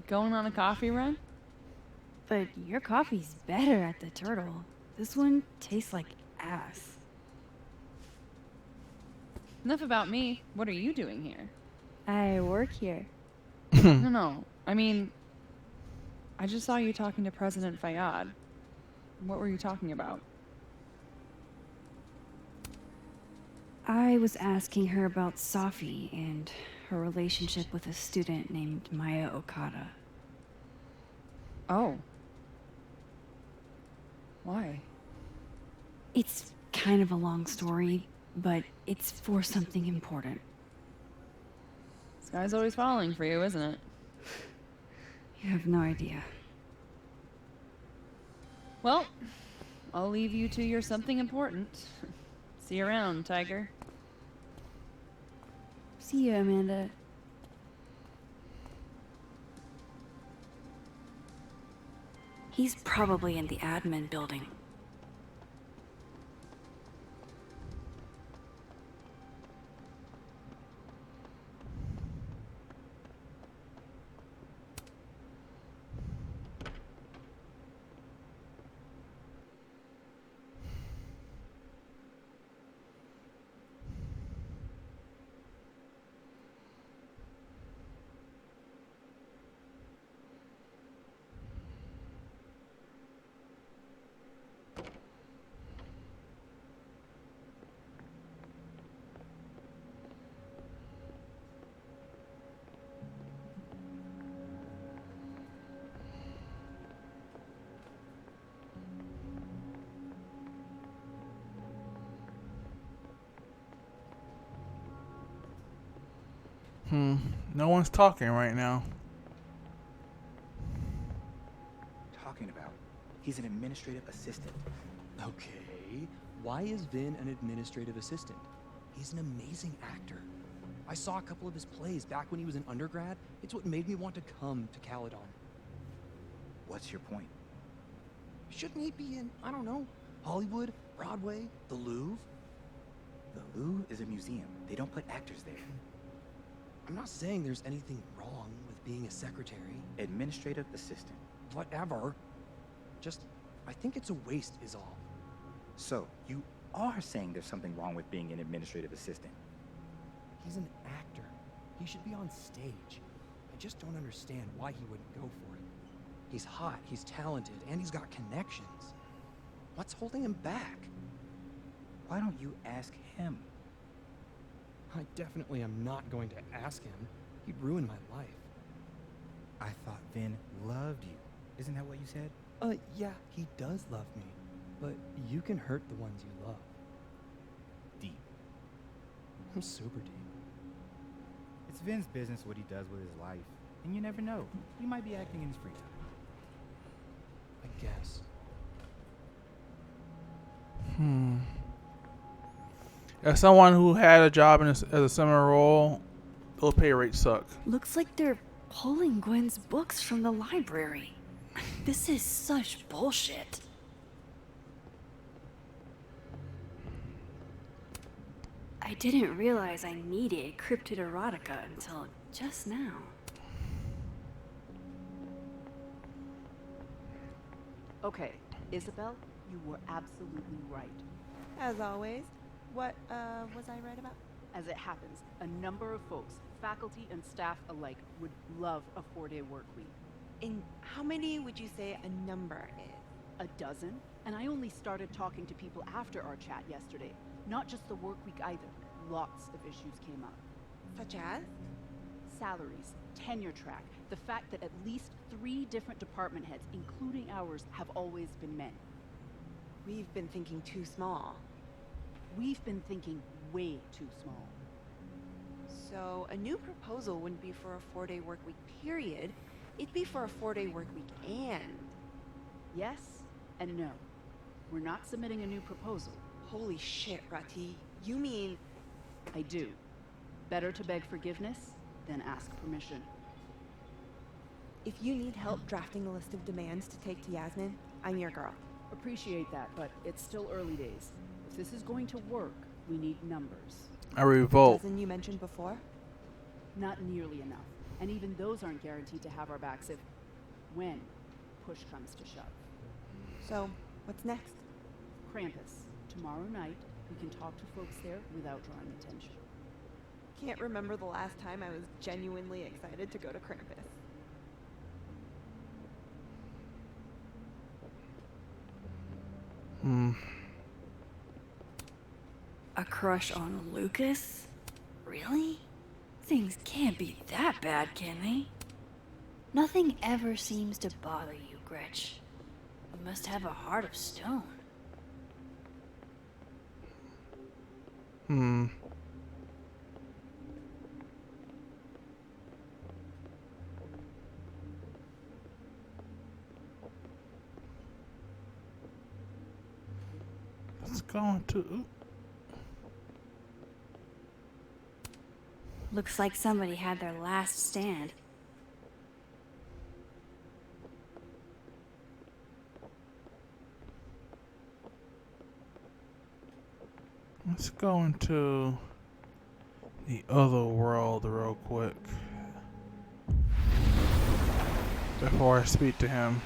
going on a coffee run? But your coffee's better at the Turtle. This one tastes like ass. Enough about me. What are you doing here? I work here. No. I mean, I just saw you talking to President Fayyad. What were you talking about? I was asking her about Safi and her relationship with a student named Maya Okada. Oh. Why? It's kind of a long story, but it's for something important. This guy's always falling for you, isn't it? You have no idea. Well, I'll leave you to your something important. See you around, Tiger. See you, Amanda. He's probably in the admin building. No one's talking right now. Talking about? He's an administrative assistant. Okay, why is Vin an administrative assistant? He's an amazing actor. I saw a couple of his plays back when he was an undergrad. It's what made me want to come to Caledon. What's your point? Shouldn't he be in, I don't know, Hollywood, Broadway, the Louvre? The Louvre is a museum. They don't put actors there. I'm not saying there's anything wrong with being a secretary. Administrative assistant. Whatever. Just, I think it's a waste is all. So, you are saying there's something wrong with being an administrative assistant? He's an actor. He should be on stage. I just don't understand why he wouldn't go for it. He's hot, he's talented, and he's got connections. What's holding him back? Why don't you ask him? I definitely am not going to ask him. He'd ruin my life. I thought Vin loved you. Isn't that what you said? Yeah, he does love me. But you can hurt the ones you love. Deep. I'm super deep. It's Vin's business what he does with his life. And you never know. He might be acting in his free time. I guess. As someone who had a job as a similar role, those pay rates suck. Looks like they're pulling Gwen's books from the library. This is such bullshit. I didn't realize I needed cryptid erotica until just now. Okay, Isabel, you were absolutely right. As always. What, was I right about? As it happens, a number of folks, faculty and staff alike, would love a 4-day work week. And how many would you say a number is? A dozen? And I only started talking to people after our chat yesterday. Not just the work week either. Lots of issues came up. Such as? Salaries, tenure track, the fact that at least 3 different department heads, including ours, have always been men. We've been thinking too small. We've been thinking way too small. So a new proposal wouldn't be for a 4-day work week period. It'd be for a 4-day work week and... Yes and no. We're not submitting a new proposal. Holy shit, Rati. You mean... I do. Better to beg forgiveness than ask permission. If you need help drafting a list of demands to take to Yasmin, I'm your girl. Appreciate that, but it's still early days. If this is going to work, we need numbers. I revolt. Doesn't you mentioned before? Not nearly enough. And even those aren't guaranteed to have our backs if... when push comes to shove. So, what's next? Krampus. Tomorrow night, we can talk to folks there without drawing attention. Can't remember the last time I was genuinely excited to go to Krampus. A crush on Lucas? Really? Things can't be that bad, can they? Nothing ever seems to bother you, Gretch. You must have a heart of stone. Let's go to. Looks like somebody had their last stand. Let's go into the other world real quick before I speak to him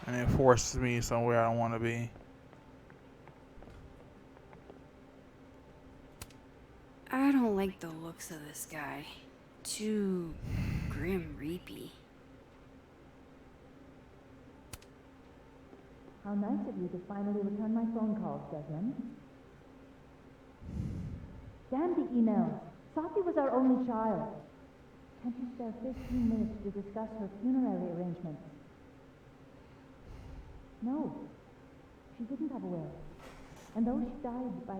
and it forces me somewhere I don't want to be. I don't like the looks of this guy. Too grim reapy. How nice of you to finally return my phone calls, Desmond. Damn the emails. Sophie was our only child. Can't you spare 15 minutes to discuss her funerary arrangements? No, she didn't have a will. And though she died by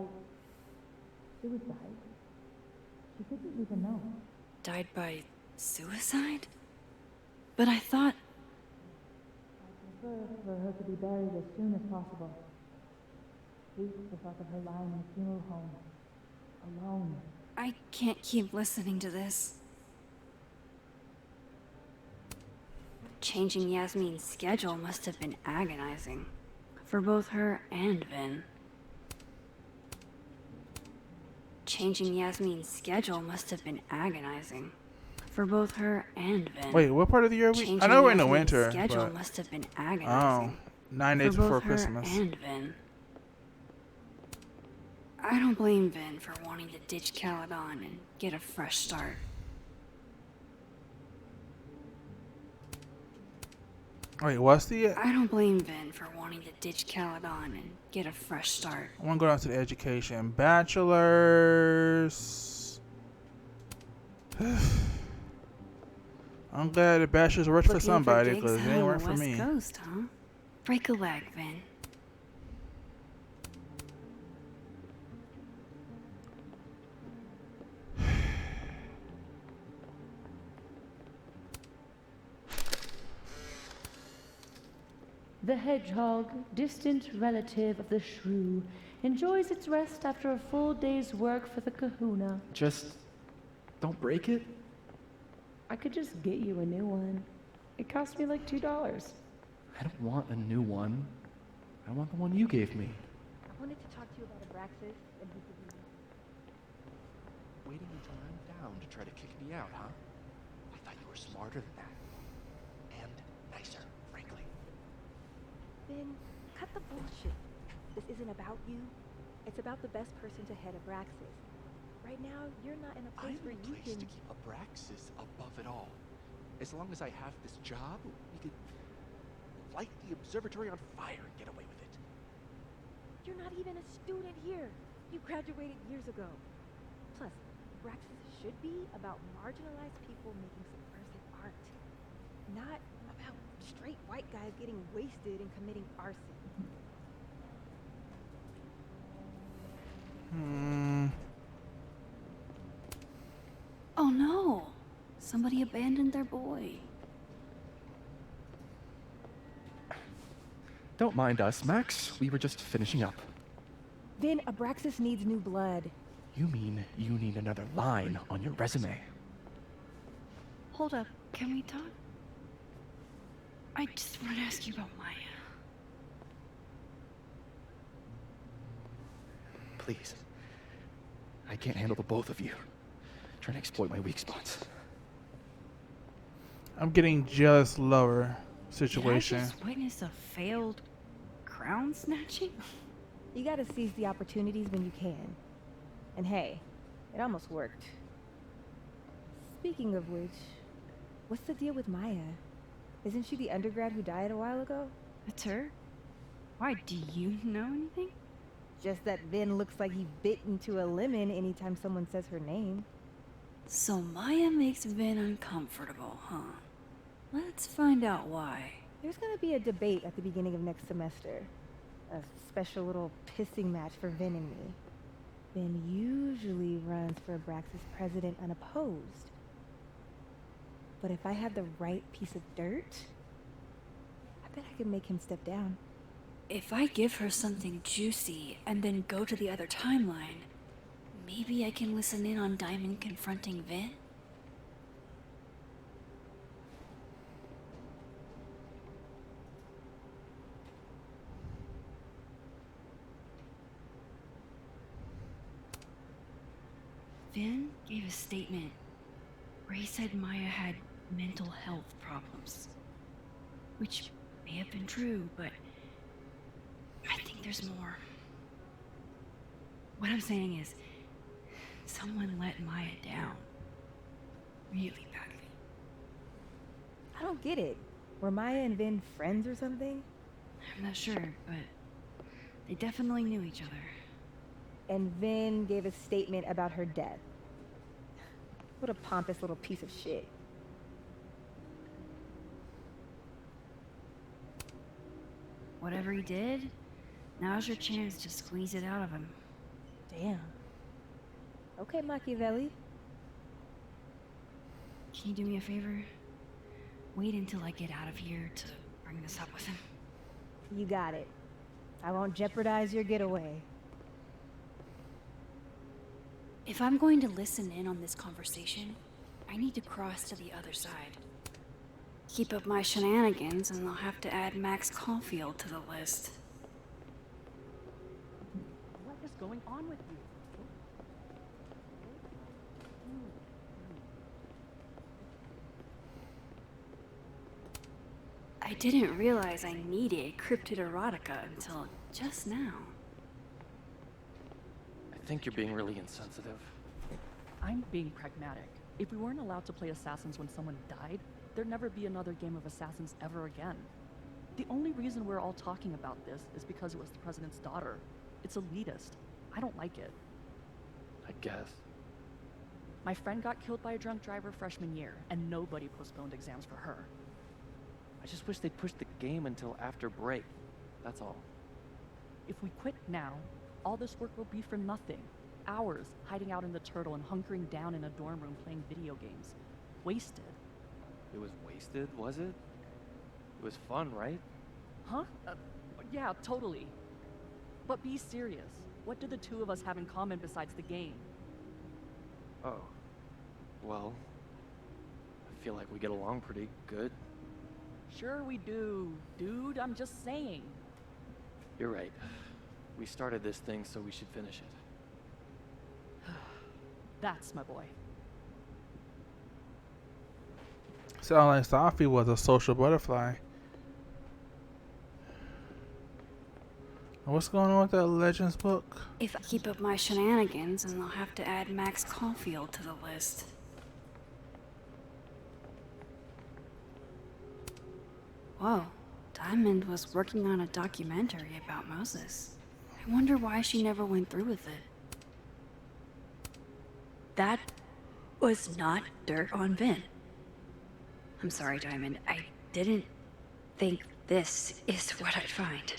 suicide, she didn't even know. Died by suicide? But I thought... I prefer for her to be buried as soon as possible. Hate the thought of her lying in a funeral home, alone. I can't keep listening to this. Changing Yasmin's schedule must have been agonizing. For both her and Vin. Changing Yasmin's schedule must have been agonizing. For both her and Vin. Wait, what part of the year are we? I know we're in the winter. Schedule But... must have been agonizing. Oh, 9 days for before both her Christmas. And Vin. I don't blame Vin for wanting to ditch Caledon and get a fresh start. Wait, what's the? I don't blame Vin for wanting to ditch Caledon and get a fresh start. I want to go down to the education. Bachelors. I'm glad the bachelors worked for somebody because they ain't work for me. West Coast, huh? Break a leg, Vin. The hedgehog, distant relative of the shrew, enjoys its rest after a full day's work for the kahuna. Just don't break it. I could just get you a new one. It cost me like $2. I don't want a new one. I want the one you gave me. I wanted to talk to you about Abraxas, and he could be... Waiting until I'm down to try to kick me out, huh? I thought you were smarter than that. And nicer, frankly. Then, cut the bullshit. This isn't about you. It's about the best person to head Abraxas. Right now, you're not in a place where you can... to keep Abraxas above it all. As long as I have this job, we could light the observatory on fire and get away with it. You're not even a student here. You graduated years ago. Plus, Abraxas should be about marginalized people making subversive art. Not about straight white guys getting wasted and committing arson. Oh no! Somebody abandoned their boy. Don't mind us, Max. We were just finishing up. Then Abraxas needs new blood. You mean you need another line on your resume? Hold up, can we talk? I just want to ask you about Maya. Please. I can't handle the both of you. Trying to exploit my weak spots. I'm getting jealous lover Did I situation. just witness a failed crown snatching? You gotta seize the opportunities when you can. And hey, it almost worked. Speaking of which, what's the deal with Maya? Isn't she the undergrad who died a while ago? That's her? Why, do you know anything? Just that Vin looks like he bit into a lemon anytime someone says her name. So Maya makes Vin uncomfortable, huh? Let's find out why. There's gonna be a debate at the beginning of next semester. A special little pissing match for Vin and me. Vin usually runs for Abraxas president unopposed. But if I had the right piece of dirt, I bet I could make him step down. If I give her something juicy and then go to the other timeline, maybe I can listen in on Diamond confronting Vin? Vin gave a statement where he said Maya had mental health problems. Which may have been true, but I think there's more. What I'm saying is, someone let Maya down. Really badly. I don't get it. Were Maya and Vin friends or something? I'm not sure, but they definitely knew each other. And Vin gave a statement about her death. What a pompous little piece of shit. Whatever he did, now's your chance to squeeze it out of him. Damn. Okay, Machiavelli. Can you do me a favor? Wait until I get out of here to bring this up with him. You got it. I won't jeopardize your getaway. If I'm going to listen in on this conversation, I need to cross to the other side. Keep up my shenanigans and I'll have to add Max Caulfield to the list. What is going on with you? I didn't realize I needed cryptid erotica until just now. I think you're being really insensitive. I'm being pragmatic. If we weren't allowed to play Assassins when someone died, there'd never be another game of Assassins ever again. The only reason we're all talking about this is because it was the president's daughter. It's elitist. I don't like it. I guess. My friend got killed by a drunk driver freshman year, and nobody postponed exams for her. I just wish they'd pushed the game until after break. That's all. If we quit now, all this work will be for nothing. Hours hiding out in the turtle and hunkering down in a dorm room playing video games. Wasted. It was wasted, was it? It was fun, right? Huh? Yeah, totally. But be serious. What do the two of us have in common besides the game? Oh. Well, I feel like we get along pretty good. Sure we do, dude. I'm just saying. You're right. We started this thing, so we should finish it. That's my boy. Sound like Safi was a social butterfly. What's going on with that Legends book? If I keep up my shenanigans, then I'll have to add Max Caulfield to the list. Whoa, Diamond was working on a documentary about Moses. I wonder why she never went through with it. That was not dirt on Vin. I'm sorry, Diamond. I didn't think this is what I'd find.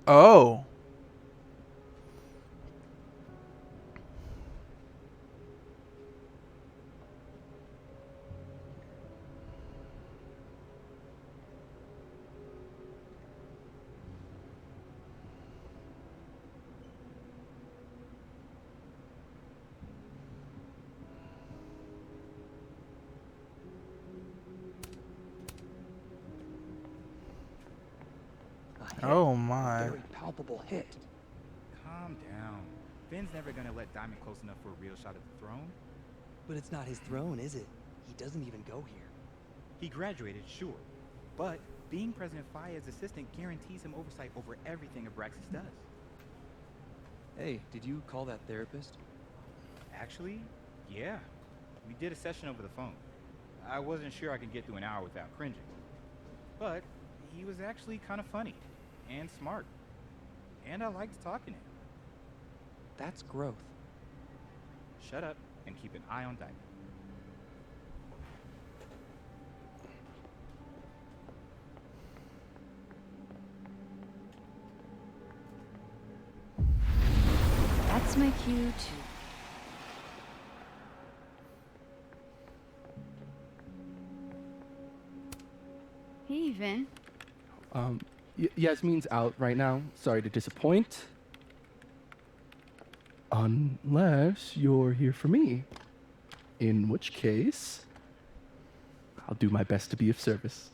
Oh. Oh my. Very palpable hit. Calm down. Finn's never gonna let Diamond close enough for a real shot at the throne. But it's not his throne, is it? He doesn't even go here. He graduated, sure. But Being President Fayyad's assistant guarantees him oversight over everything Abraxas does. Hey, did you call that therapist? Actually, yeah. We did a session over the phone. I wasn't sure I could get through an hour without cringing. But he was actually kind of funny and smart. And I liked talking to him. That's growth. Shut up and keep an eye on Diamond. That's my cue to... Hey, Vin. Yasmin's out right now. Sorry to disappoint. Unless you're here for me. In which case, I'll do my best to be of service.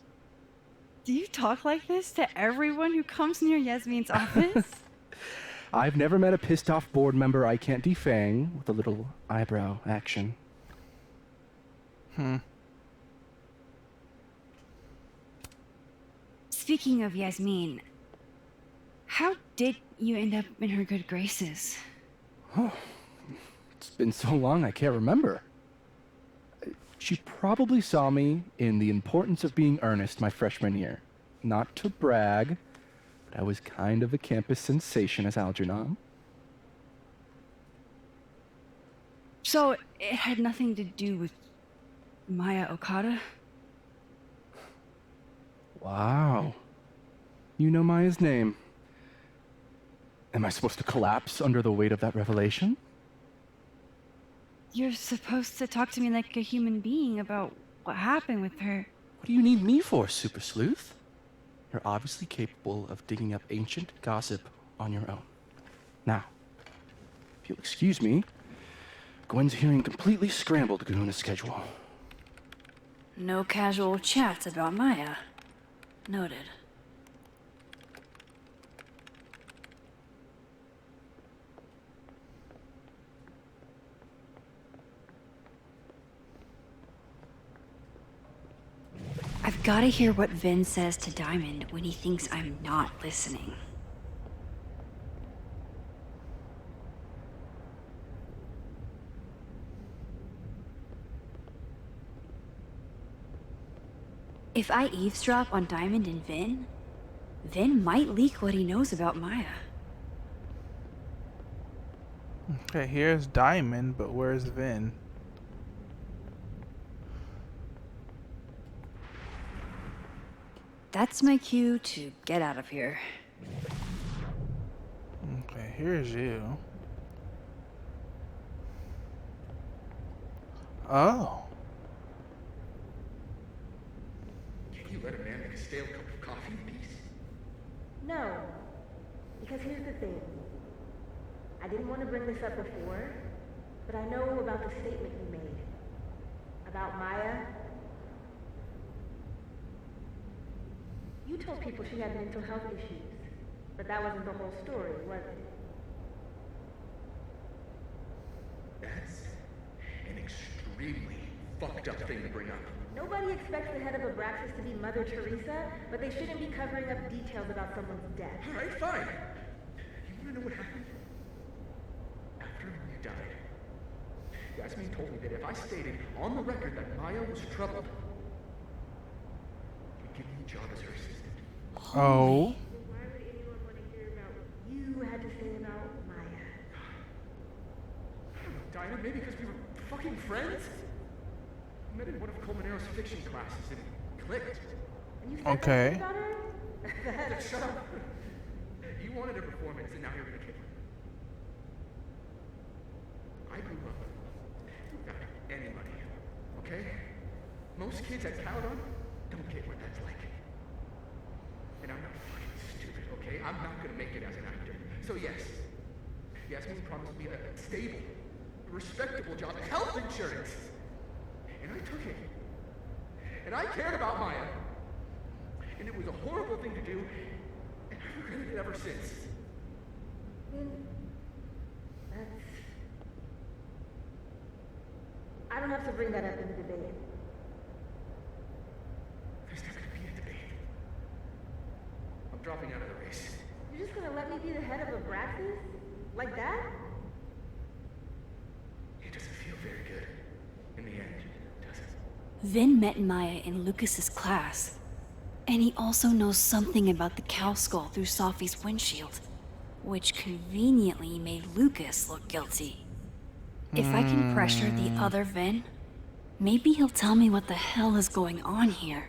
Do you talk like this to everyone who comes near Yasmin's office? I've never met a pissed off board member I can't defang with a little eyebrow action. Speaking of Yasmin, how did you end up in her good graces? Oh, it's been so long I can't remember. She probably saw me in The Importance of Being Earnest my freshman year. Not to brag, but I was kind of a campus sensation as Algernon. So it had nothing to do with Maya Okada? Wow. You know Maya's name. Am I supposed to collapse under the weight of that revelation? You're supposed to talk to me like a human being about what happened with her. What do you need me for, Super Sleuth? You're obviously capable of digging up ancient gossip on your own. Now, if you'll excuse me, Gwen's hearing completely scrambled Garuna's schedule. No casual chats about Maya. Noted. I've gotta hear what Vin says to Diamond when he thinks I'm not listening. If I eavesdrop on Diamond and Vin, Vin might leak what he knows about Maya. Okay, here's Diamond, but where's Vin? That's my cue to get out of here. Okay, here's you. Oh. Can't you let a man make a stale cup of coffee in peace? No. Because here's the thing. I didn't want to bring this up before, but I know about the statement you made. About Maya. You told people she had mental health issues, but that wasn't the whole story, was it? That's an extremely fucked up thing to bring up. Nobody expects the head of Abraxas to be Mother Teresa, but they shouldn't be covering up details about someone's death. Alright, fine. You wanna know what happened? After you died, Yasmin told me that if I stated on the record that Maya was troubled, she'd give me a job as her assistant. Oh. Why would anyone want to hear about what you had to say about Maya? I don't know, Dinah, maybe because we were fucking friends? We met in one of Colmenaro's fiction classes and clicked. And you Okay. about her? Shut up. You wanted a performance and now you're gonna kick her. I grew up without any money, okay? Most kids at Caledon don't get what that's like. And I'm not fucking stupid, okay? I'm not gonna make it as an actor. So yes, Yasmin promised me a stable, respectable job, health insurance. And I took it. And I cared about Maya. And it was a horrible thing to do, and I've regretted it ever since. That's... I don't have to bring that up in the debate. There's not gonna be a debate. dropping out of the race. You're just gonna let me be the head of a Abraxas? Like that? It doesn't feel very good. In the end, does it? Vin met Maya in Lucas's class, and he also knows something about the cow skull through Sophie's windshield, which conveniently made Lucas look guilty. If I can pressure the other Vin, maybe he'll tell me what the hell is going on here.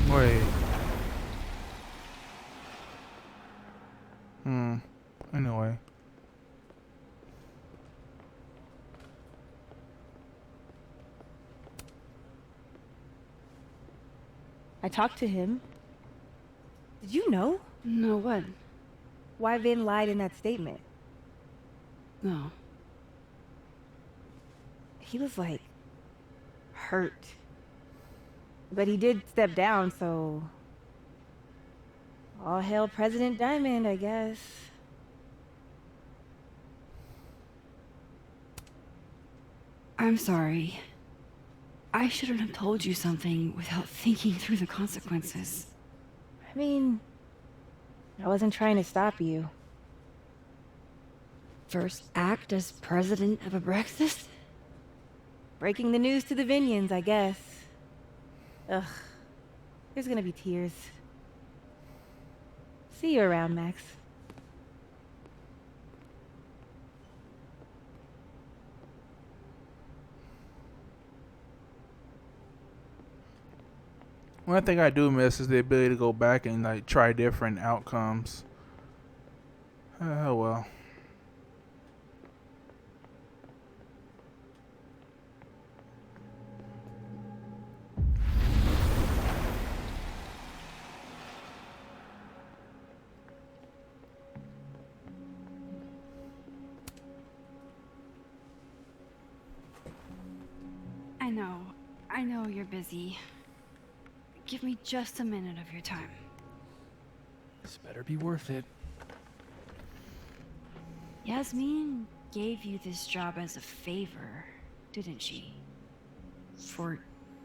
Wait. Anyway. I talked to him. Did you know? No, what? Why Vin lied in that statement? No. He was like hurt. But he did step down, so all hail President Diamond, I guess. I'm sorry. I shouldn't have told you something without thinking through the consequences. I mean, I wasn't trying to stop you. First act as president of Abraxas? Breaking the news to the Vinians, I guess. Ugh. There's gonna be tears. See you around, Max. One thing I do miss is the ability to go back and like try different outcomes. Oh well. I know you're busy. Give me just a minute of your time. This better be worth it. Yasmin gave you this job as a favor, didn't she? For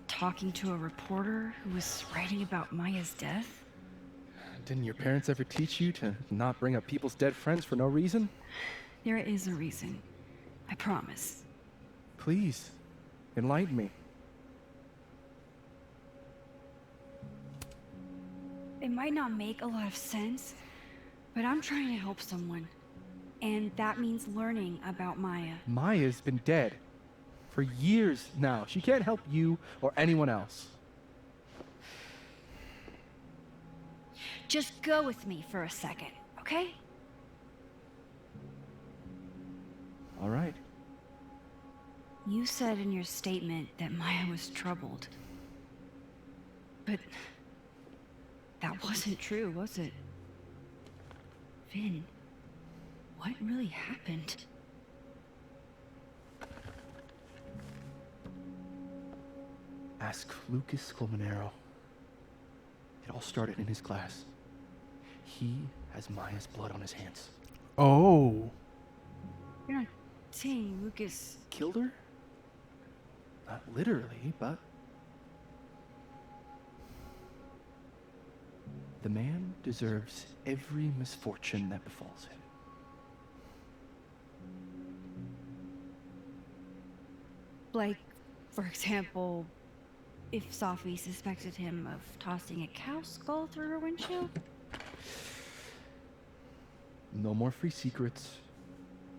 talking to a reporter who was writing about Maya's death? Didn't your parents ever teach you to not bring up people's dead friends for no reason? There is a reason. I promise. Please, enlighten me. It might not make a lot of sense, but I'm trying to help someone. And that means learning about Maya. Maya's been dead for years now. She can't help you or anyone else. Just go with me for a second, okay? All right. You said in your statement that Maya was troubled. But that wasn't true, was it? Vin, what really happened? Ask Lucas Colmenero. It all started in his class. He has Maya's blood on his hands. Oh. You're not saying Lucas Killed her? Not literally, but... The man deserves every misfortune that befalls him. Like, for example, if Sophie suspected him of tossing a cow skull through her windshield? No more free secrets.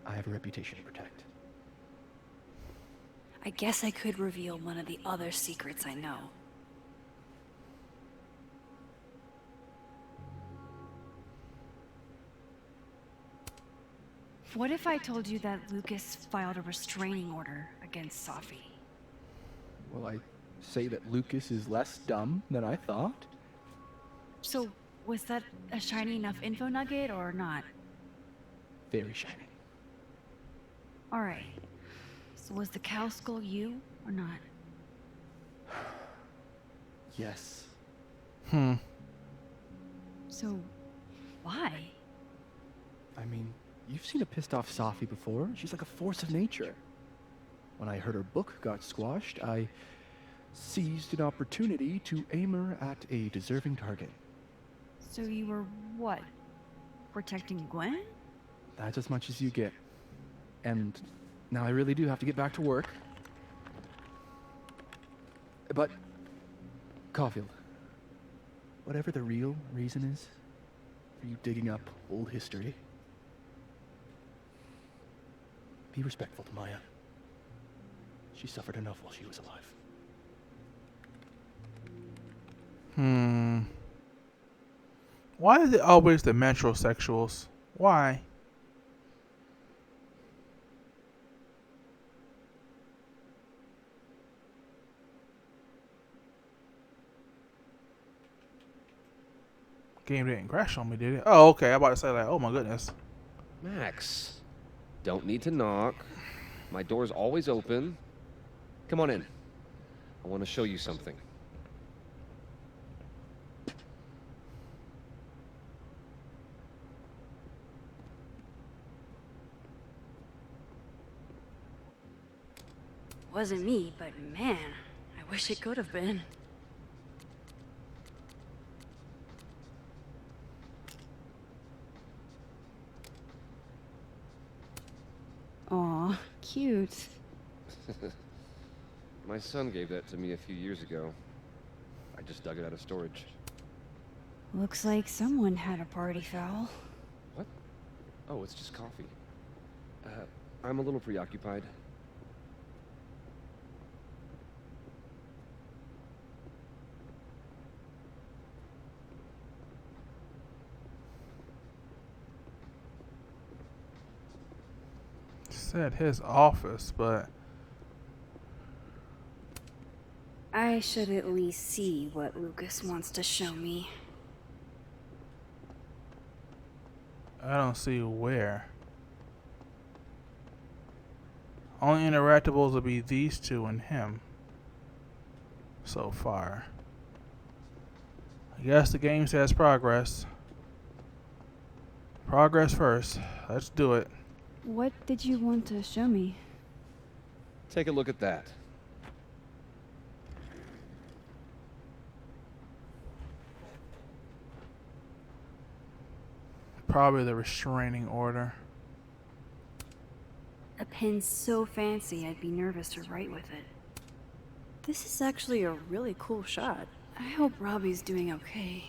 I have a reputation to protect. I guess I could reveal one of the other secrets I know. What if I told you that Lucas filed a restraining order against Sophie? Well, I say that Lucas is less dumb than I thought. So, was that a shiny enough info nugget or not? Very shiny. Alright. So was the cow skull you or not? Yes. So, why? I mean, you've seen a pissed off Safi before. She's like a force of nature. When I heard her book got squashed, I seized an opportunity to aim her at a deserving target. So you were what? Protecting Gwen? That's as much as you get. And now I really do have to get back to work. But, Caulfield, whatever the real reason is for you digging up old history, be respectful to Maya. She suffered enough while she was alive. Why is it always the metrosexuals? Why? Game didn't crash on me, did it? Oh, okay. I'm about to say like, oh my goodness. Max, don't need to knock. My door's always open. Come on in. I want to show you something. Wasn't me, but man, I wish it could have been. Aw, cute. My son gave that to me a few years ago. I just dug it out of storage. Looks like someone had a party foul. What? Oh, it's just coffee. I'm a little preoccupied. Said his office, but I should at least see what Lucas wants to show me. I don't see where. Only interactables will be these two and him. So far. I guess the game says progress. Progress first. Let's do it. What did you want to show me? Take a look at that. Probably the restraining order. A pen so fancy I'd be nervous to write with it. This is actually a really cool shot. I hope Robbie's doing okay.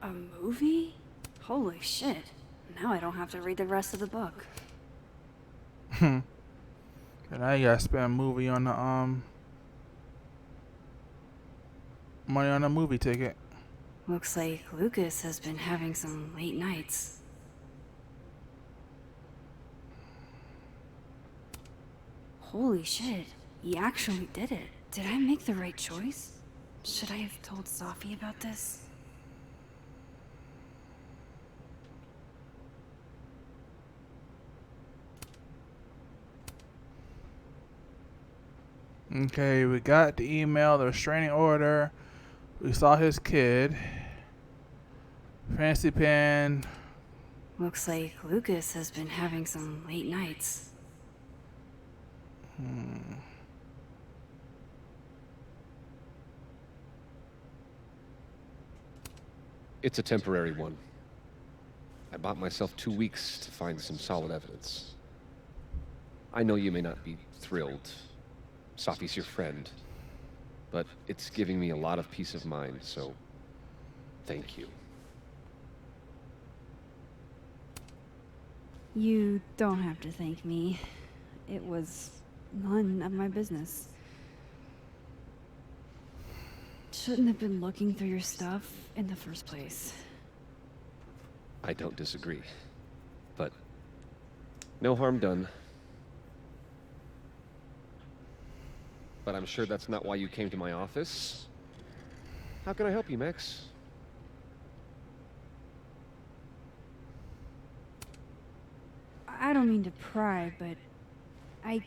A movie? Holy shit. Now I don't have to read the rest of the book. And now you gotta spend a movie on the money on a movie ticket. Looks like Lucas has been having some late nights. Holy shit, he actually did it. Did I make the right choice? Should I have told Safi about this? Okay, we got the email, the restraining order. We saw his kid. Fancy pen. Looks like Lucas has been having some late nights. It's a temporary one. I bought myself 2 weeks to find some solid evidence. I know you may not be thrilled. Safi's your friend. But it's giving me a lot of peace of mind, so thank you. You don't have to thank me. It was none of my business. Shouldn't have been looking through your stuff in the first place. I don't disagree. But no harm done. but I'm sure that's not why you came to my office. How can I help you, Max? I don't mean to pry, but I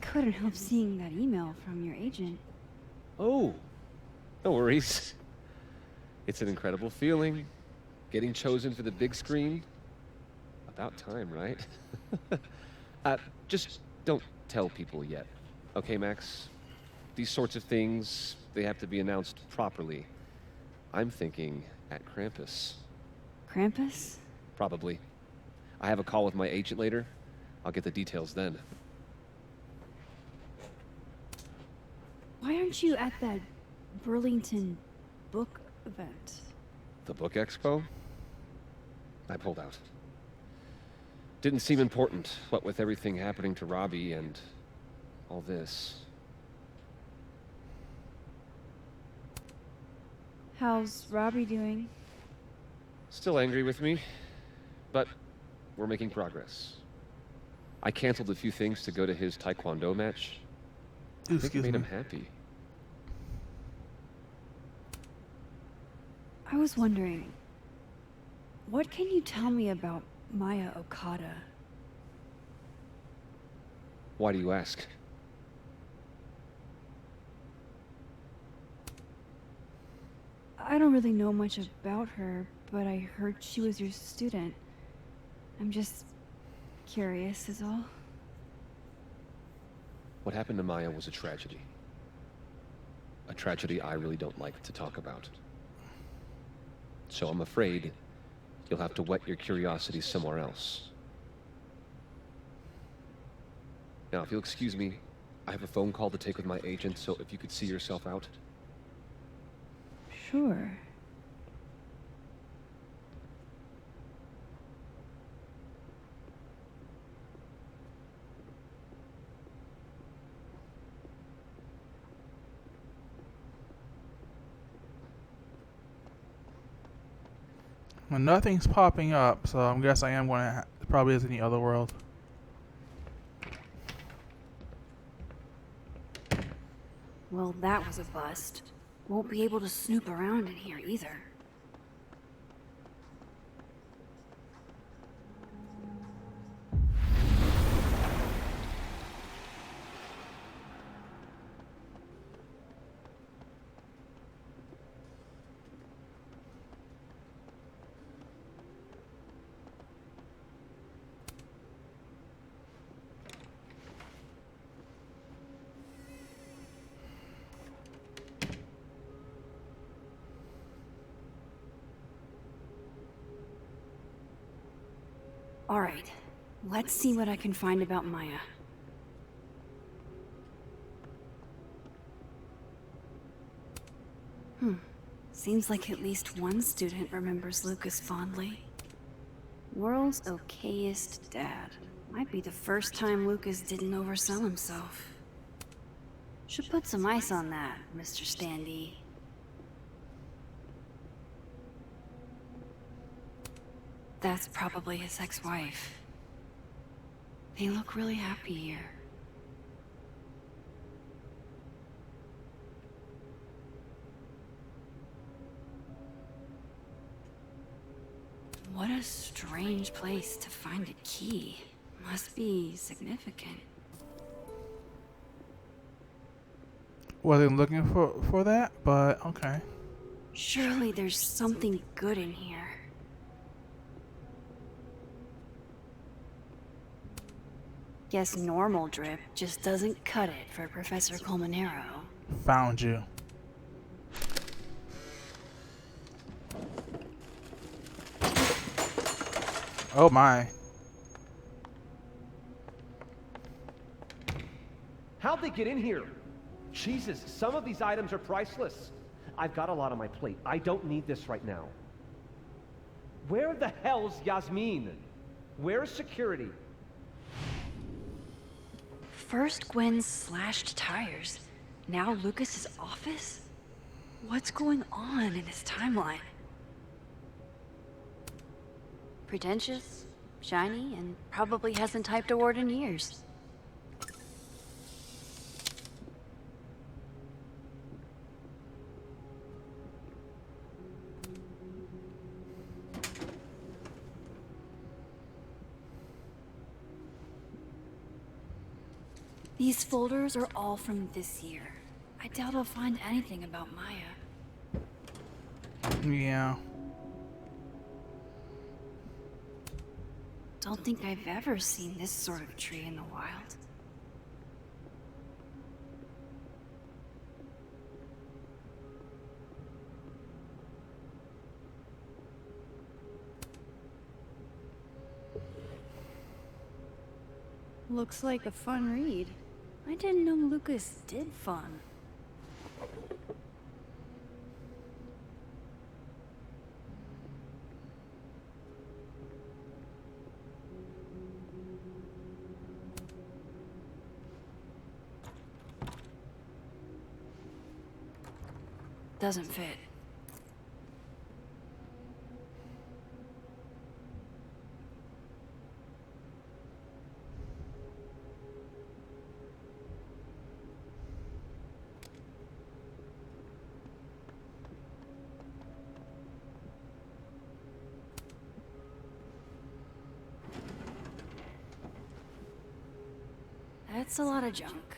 couldn't help seeing that email from your agent. Oh, no worries. It's an incredible feeling. Getting chosen for the big screen. About time, right? Just don't tell people yet. Okay, Max? These sorts of things, they have to be announced properly. I'm thinking at Krampus. Krampus? Probably. I have a call with my agent later. I'll get the details then. Why aren't you at that Burlington book event? The book expo? I pulled out. Didn't seem important, what with everything happening to Robbie and all this. How's Robbie doing? Still angry with me, but we're making progress. I canceled a few things to go to his taekwondo match. I think it made him happy. I was wondering, what can you tell me about Maya Okada? Why do you ask? I don't really know much about her, but I heard she was your student. I'm just curious is all. What happened to Maya was a tragedy. A tragedy I really don't like to talk about. So I'm afraid you'll have to whet your curiosity somewhere else. Now, if you'll excuse me, I have a phone call to take with my agent, so if you could see yourself out. Sure. Well, nothing's popping up, so I guess I am going to. It probably is in the other world. Well, that was a bust. Won't be able to snoop around in here either. Alright, let's see what I can find about Maya. Seems like at least one student remembers Lucas fondly. World's okayest dad. Might be the first time Lucas didn't oversell himself. Should put some ice on that, Mr. Standy. That's probably his ex-wife. They look really happy here. What a strange place to find a key. Must be significant. Wasn't looking for that, but okay. Surely there's something good in here. Guess normal drip just doesn't cut it for Professor Colmenero. Found you. Oh my. How'd they get in here? Jesus, some of these items are priceless. I've got a lot on my plate. I don't need this right now. Where the hell's Yasmin? Where's security? First Gwen slashed tires. Now Lucas's office? What's going on in his timeline? Pretentious, shiny, and probably hasn't typed a word in years. These folders are all from this year. I doubt I'll find anything about Maya. Yeah. Don't think I've ever seen this sort of tree in the wild. Looks like a fun read. I didn't know Lucas did fun. Doesn't fit. That's a lot of junk.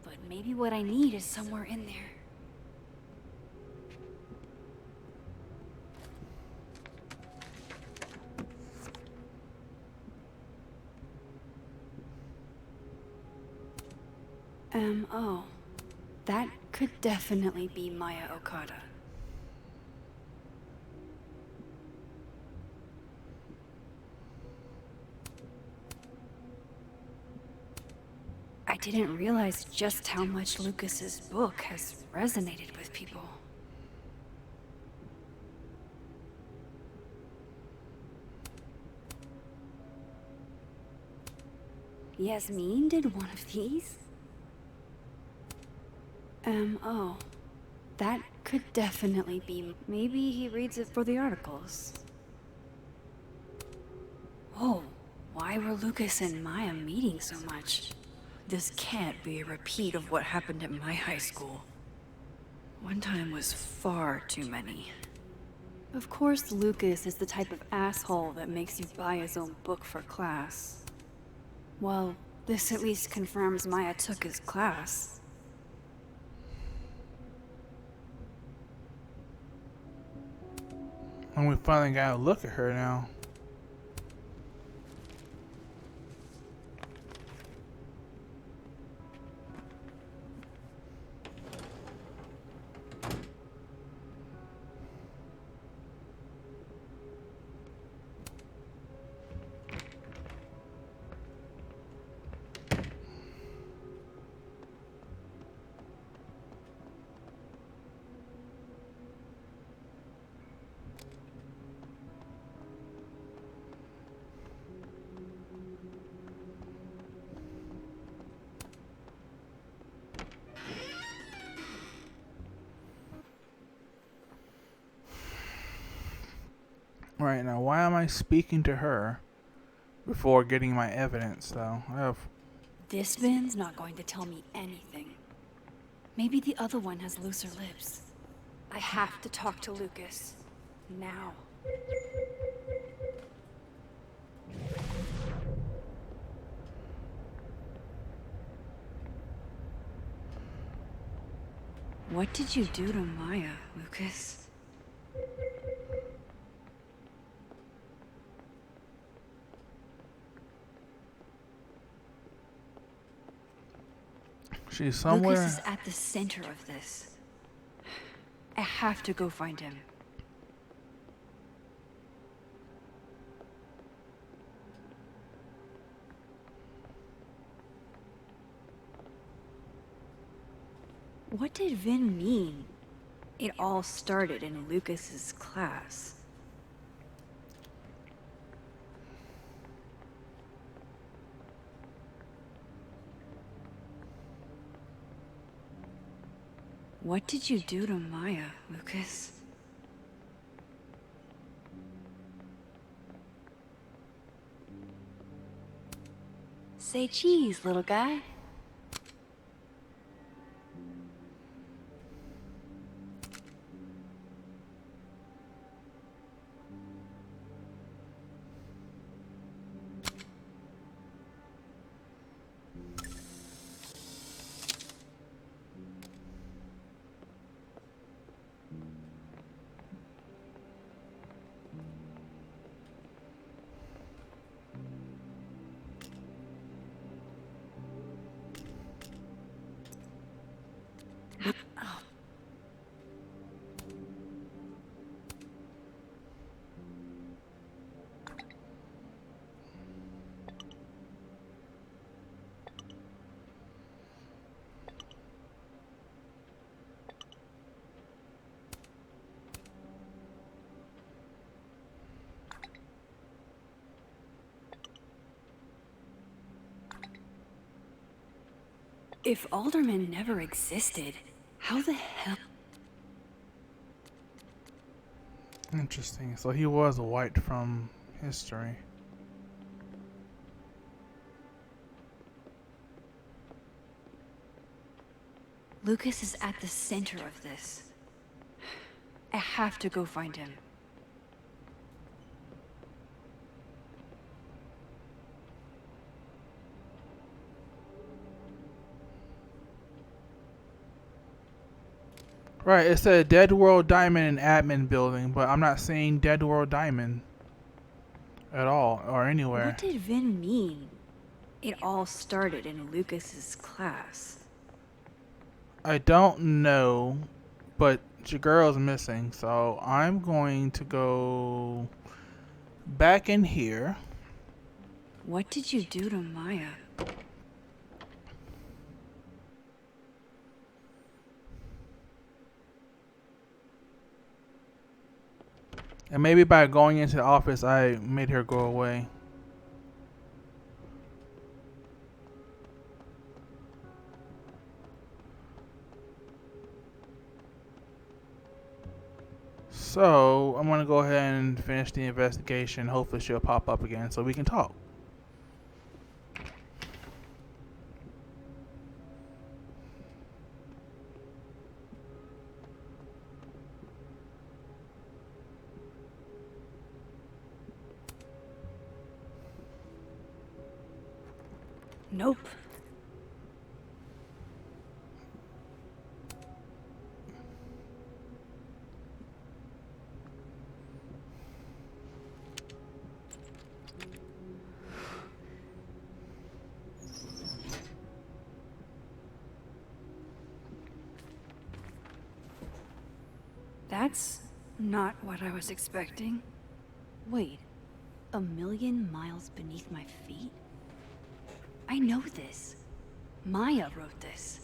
But maybe what I need is somewhere in there. Oh. That could definitely be Maya Okada. I didn't realize just how much Lucas's book has resonated with people. Yasmin did one of these? Oh. That could definitely be... Maybe he reads it for the articles. Whoa, why were Lucas and Maya meeting so much? This can't be a repeat of what happened at my high school. One time was far too many. Of course, Lucas is the type of asshole that makes you buy his own book for class. Well, this at least confirms Maya took his class. And we finally got a look at her now. Right now, why am I speaking to her before getting my evidence, though? This bin's not going to tell me anything. Maybe the other one has looser lips. I have to talk to Lucas. Now. What did you do to Maya, Lucas? She's somewhere. Lucas is at the center of this. I have to go find him. What did Vin mean? It all started in Lucas's class. What did you do to Maya, Lucas? Say cheese, little guy. If aldermen never existed, how the hell? Interesting. So he was white from history. Lucas is at the center of this. I have to go find him. Right, it said Dead World Diamond and Admin Building, but I'm not seeing Dead World Diamond at all or anywhere. What did Vin mean? It all started in Lucas's class. I don't know, but your girl's missing, so I'm going to go back in here. What did you do to Maya? And maybe by going into the office, I made her go away. So, I'm going to go ahead and finish the investigation. Hopefully she'll pop up again so we can talk. Nope. That's not what I was expecting. Wait, 1,000,000 miles beneath my feet? I know this. Maya wrote this.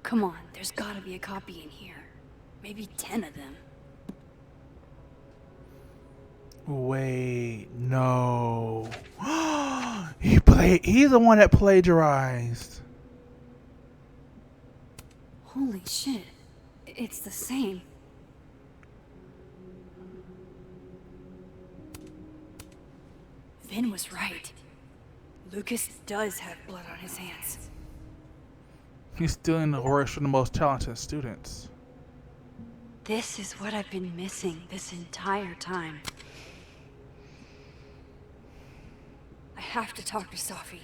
Come on, there's gotta be a copy in here. Maybe 10 of them. Wait, no. He's the one that plagiarized. Holy shit. It's the same. Vin was right. Lucas does have blood on his hands. He's stealing the works from the most talented students. This is what I've been missing this entire time. I have to talk to Safi.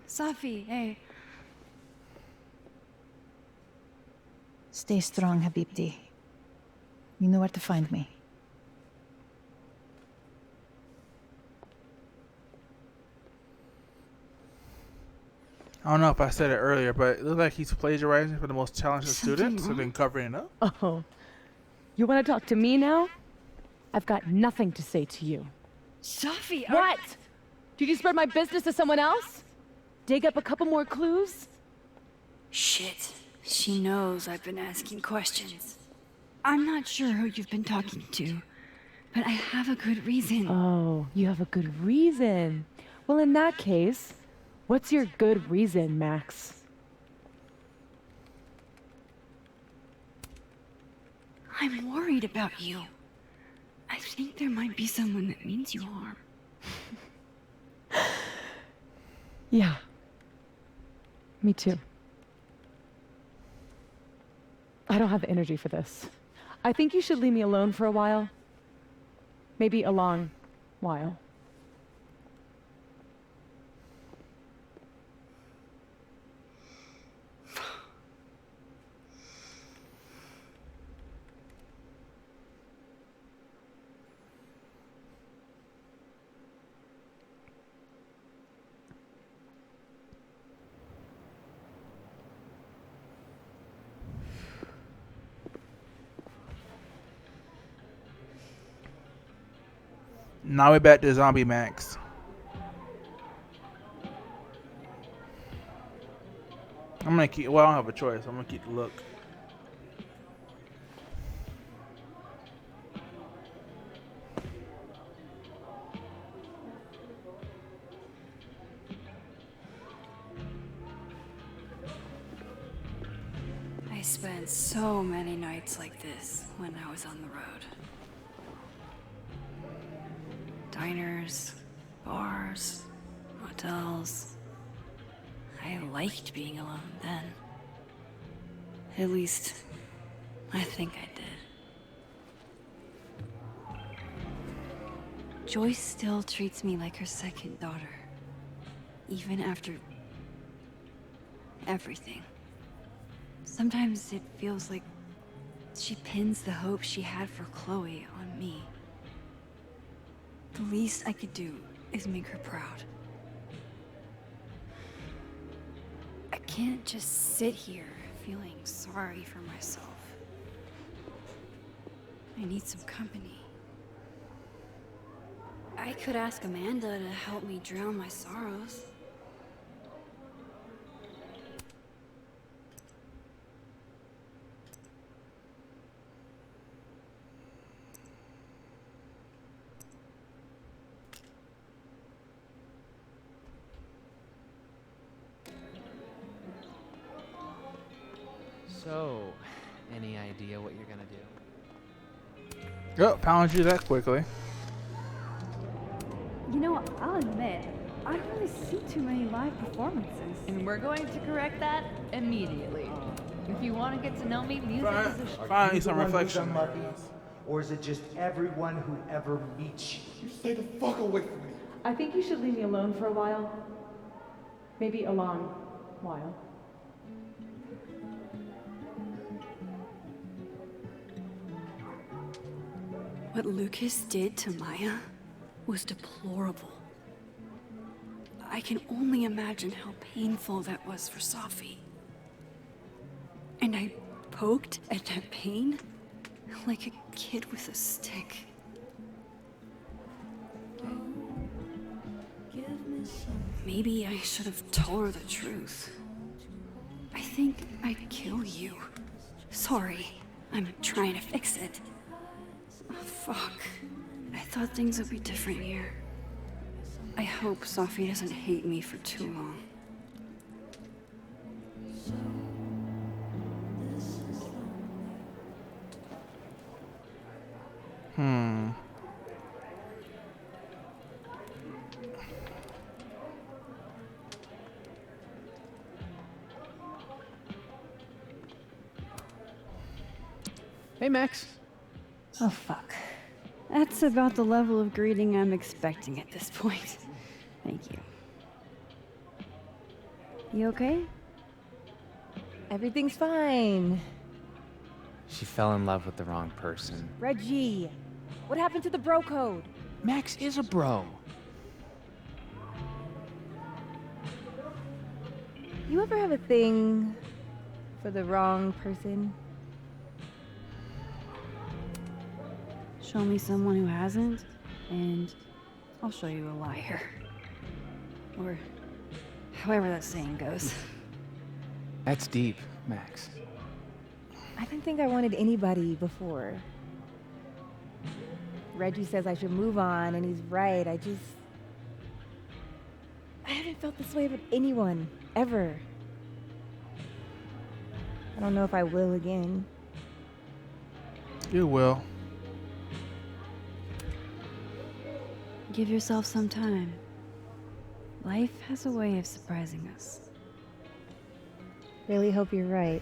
Safi, hey. Stay strong, Habibti. You know where to find me. I don't know if I said it earlier, but it looks like he's plagiarizing for the most talented students and then covering it up. Oh, you want to talk to me now? I've got nothing to say to you. Safi, What? Did you spread my business to someone else? Dig up a couple more clues? Shit. She knows I've been asking questions. I'm not sure who you've been talking to, but I have a good reason. Oh, you have a good reason. Well, in that case, what's your good reason, Max? I'm worried about you. I think there might be someone that means you harm. Yeah. Me too. I don't have energy for this. I think you should leave me alone for a while. Maybe a long while. Now we're back to Zombie Max. I'm gonna keep. Well, I don't have a choice. I'm gonna keep the look. I spent so many nights like this when I was on the road. Diners, bars, motels. I liked being alone then. At least, I think I did. Joyce still treats me like her second daughter. Even after everything. Sometimes it feels like she pins the hope she had for Chloe on me. The least I could do is make her proud. I can't just sit here feeling sorry for myself. I need some company. I could ask Amanda to help me drown my sorrows. So, any idea what you're gonna do? Yep, found you that quickly. You know, I'll admit, I don't really see too many live performances. And we're going to correct that immediately. If you want to get to know me, music is a Finally, some reflection. Or is it just everyone who ever meets you? You stay the fuck away from me. I think you should leave me alone for a while. Maybe a long while. What Lucas did to Maya was deplorable. I can only imagine how painful that was for Safi. And I poked at that pain like a kid with a stick. Maybe I should have told her the truth. I think I'd kill you. Sorry, I'm trying to fix it. Oh, fuck. I thought things would be different here. I hope Safi doesn't hate me for too long. Hey, Max. Oh, fuck. That's about the level of greeting I'm expecting at this point. Thank you. You okay? Everything's fine. She fell in love with the wrong person. Reggie, what happened to the bro code? Max is a bro. You ever have a thing for the wrong person? Show me someone who hasn't, and I'll show you a liar. Or however that saying goes. That's deep, Max. I didn't think I wanted anybody before. Reggie says I should move on, and he's right. I haven't felt this way about anyone, ever. I don't know if I will again. You will. Give yourself some time. Life has a way of surprising us. Really hope you're right.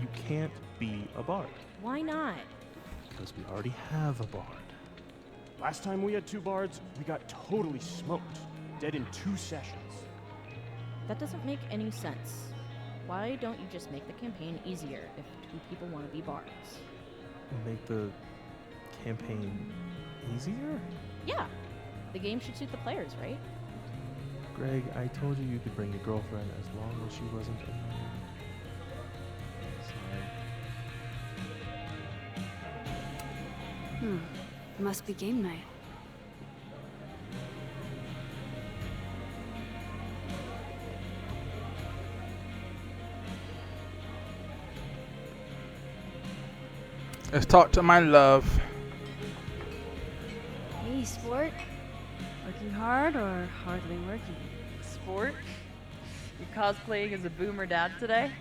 You can't be a bard. Why not? Because we already have a bard. Last time we had 2 bards, we got totally smoked. Dead in 2 sessions. That doesn't make any sense. Why don't you just make the campaign easier if 2 people want to be bards? Make the campaign easier? Yeah. The game should suit the players, right? Greg, I told you could bring your girlfriend as long as she wasn't annoying. Must be game night. Let's talk to my love. Hey, sport. Working hard or hardly working? Sport? You cosplaying as a boomer dad today?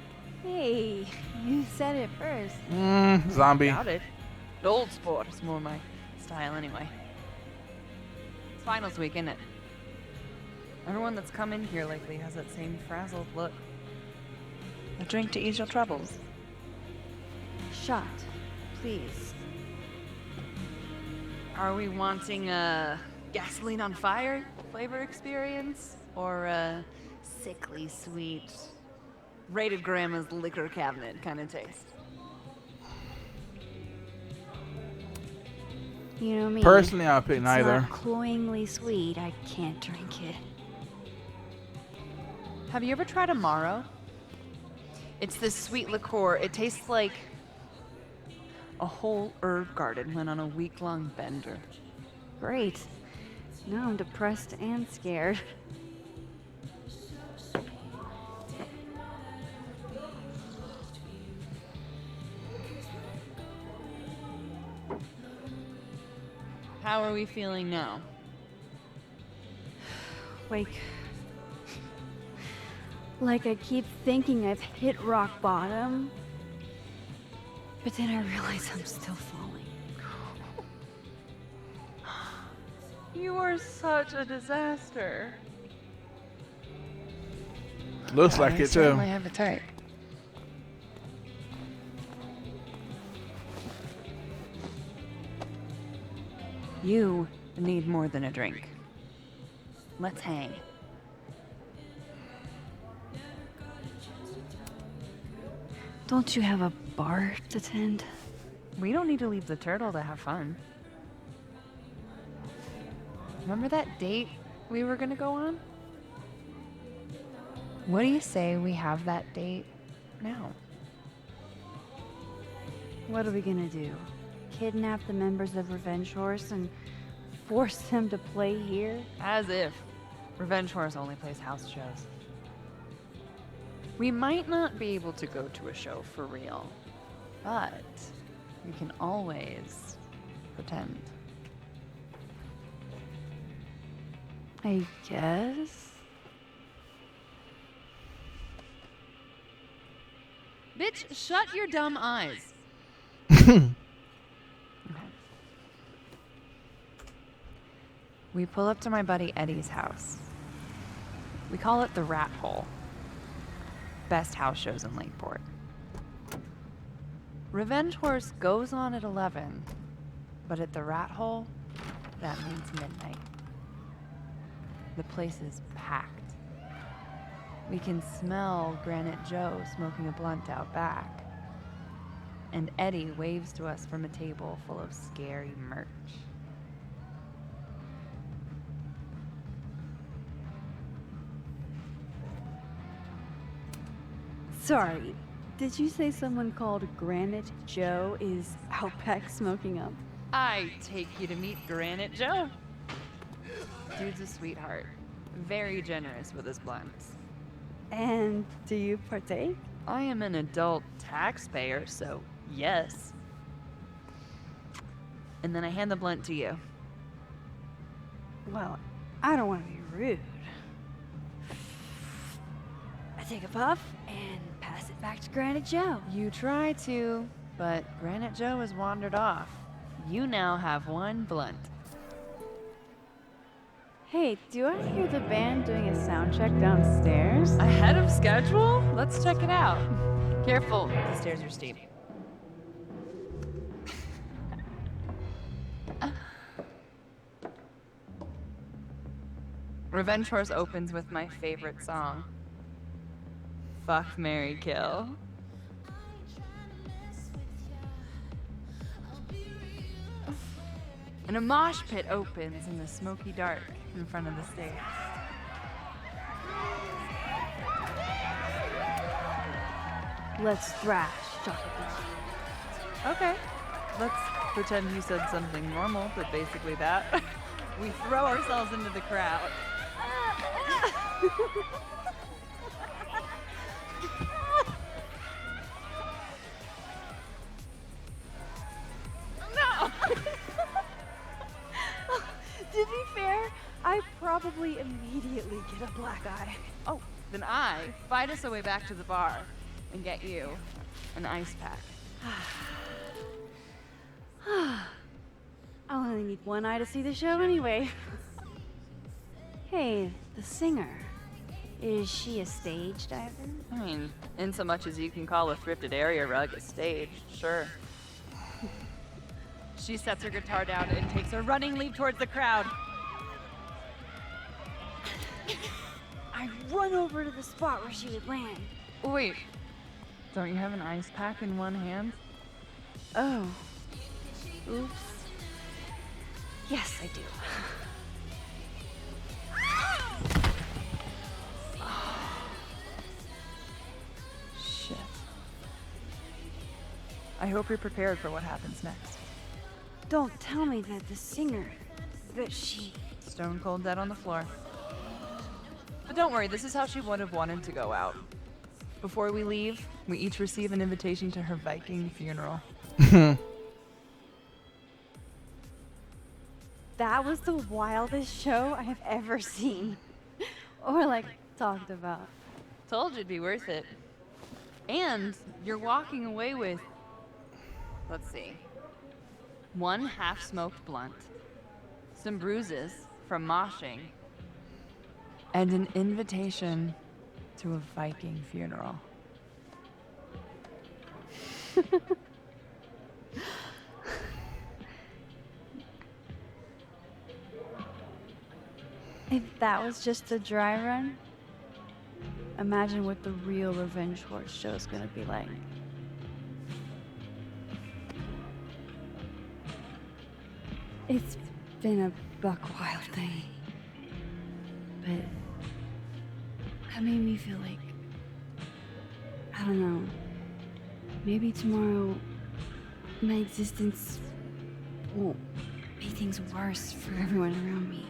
Hey, you said it first. Zombie. Doubt it. Old sport is more my style anyway. It's finals week, isn't it? Everyone that's come in here lately has that same frazzled look. A drink to ease your troubles. Shot, please. Are we wanting a gasoline on fire flavor experience? Or a sickly sweet, rated grandma's liquor cabinet kind of taste? You know me. Personally, I'll pick It's neither. not cloyingly sweet. I can't drink it. Have you ever tried Amaro? It's this sweet liqueur. It tastes like a whole herb garden went on a week-long bender. Great. Now I'm depressed and scared. How are we feeling now? Like I keep thinking I've hit rock bottom, but then I realize I'm still falling. You are such a disaster. Looks like it too. I have a type. You need more than a drink. Let's hang. Don't you have a bar to tend? We don't need to leave the turtle to have fun. Remember that date we were gonna go on? What do you say we have that date now? What are we gonna do? Kidnap the members of Revenge Horse and force them to play here? As if. Revenge Horse only plays house shows. We might not be able to go to a show for real, but we can always pretend. I guess. Bitch, shut your dumb eyes. We pull up to my buddy Eddie's house. We call it the Rat Hole. Best house shows in Lakeport. Revenge Horse goes on at 11, but at the Rat Hole, that means midnight. The place is packed. We can smell Granite Joe smoking a blunt out back. And Eddie waves to us from a table full of scary merch. Sorry, did you say someone called Granite Joe is out back smoking up? I take you to meet Granite Joe. Dude's a sweetheart. Very generous with his blunts. And do you partake? I am an adult taxpayer, so yes. And then I hand the blunt to you. Well, I don't want to be rude. I take a puff and pass it back to Granite Joe. You try to, but Granite Joe has wandered off. You now have one blunt. Hey, do I hear the band doing a sound check downstairs? Ahead of schedule? Let's check it out. Careful, the stairs are steep. Revenge Horse opens with my favorite song. Fuck, Marry, Kill. And a mosh pit opens in the smoky dark in front of the stage. Let's thrash, Chocolate. Okay, let's Pretend you said something normal, but basically that. We throw ourselves into the crowd. No! To be fair, I probably immediately get a black eye. Oh, then I fight us a way back to the bar and get you an ice pack. I'll only need one eye to see the show anyway. Hey, the singer. Is she a stage diver? I mean, in so much as you can call a thrifted area rug a stage, sure. She sets her guitar down and takes a running leap towards the crowd. I run over to the spot where she would land. Wait, don't you have an ice pack in one hand? Oh. Oops. Yes, I do. Shit. I hope you're prepared for what happens next. Don't tell me that the singer, that she... Stone cold dead on the floor. But don't worry, this is how she would have wanted to go out. Before we leave, we each receive an invitation to her Viking funeral. That was the wildest show I have ever seen. Or like, talked about. Told you it'd be worth it. And you're walking away with, let's see, one half-smoked blunt, some bruises from moshing, and an invitation to a Viking funeral. If that was just a dry run, imagine what the real Revenge Horse show is gonna be like. It's been a buck wild thing. But that made me feel like, I don't know, maybe tomorrow my existence won't make things worse for everyone around me.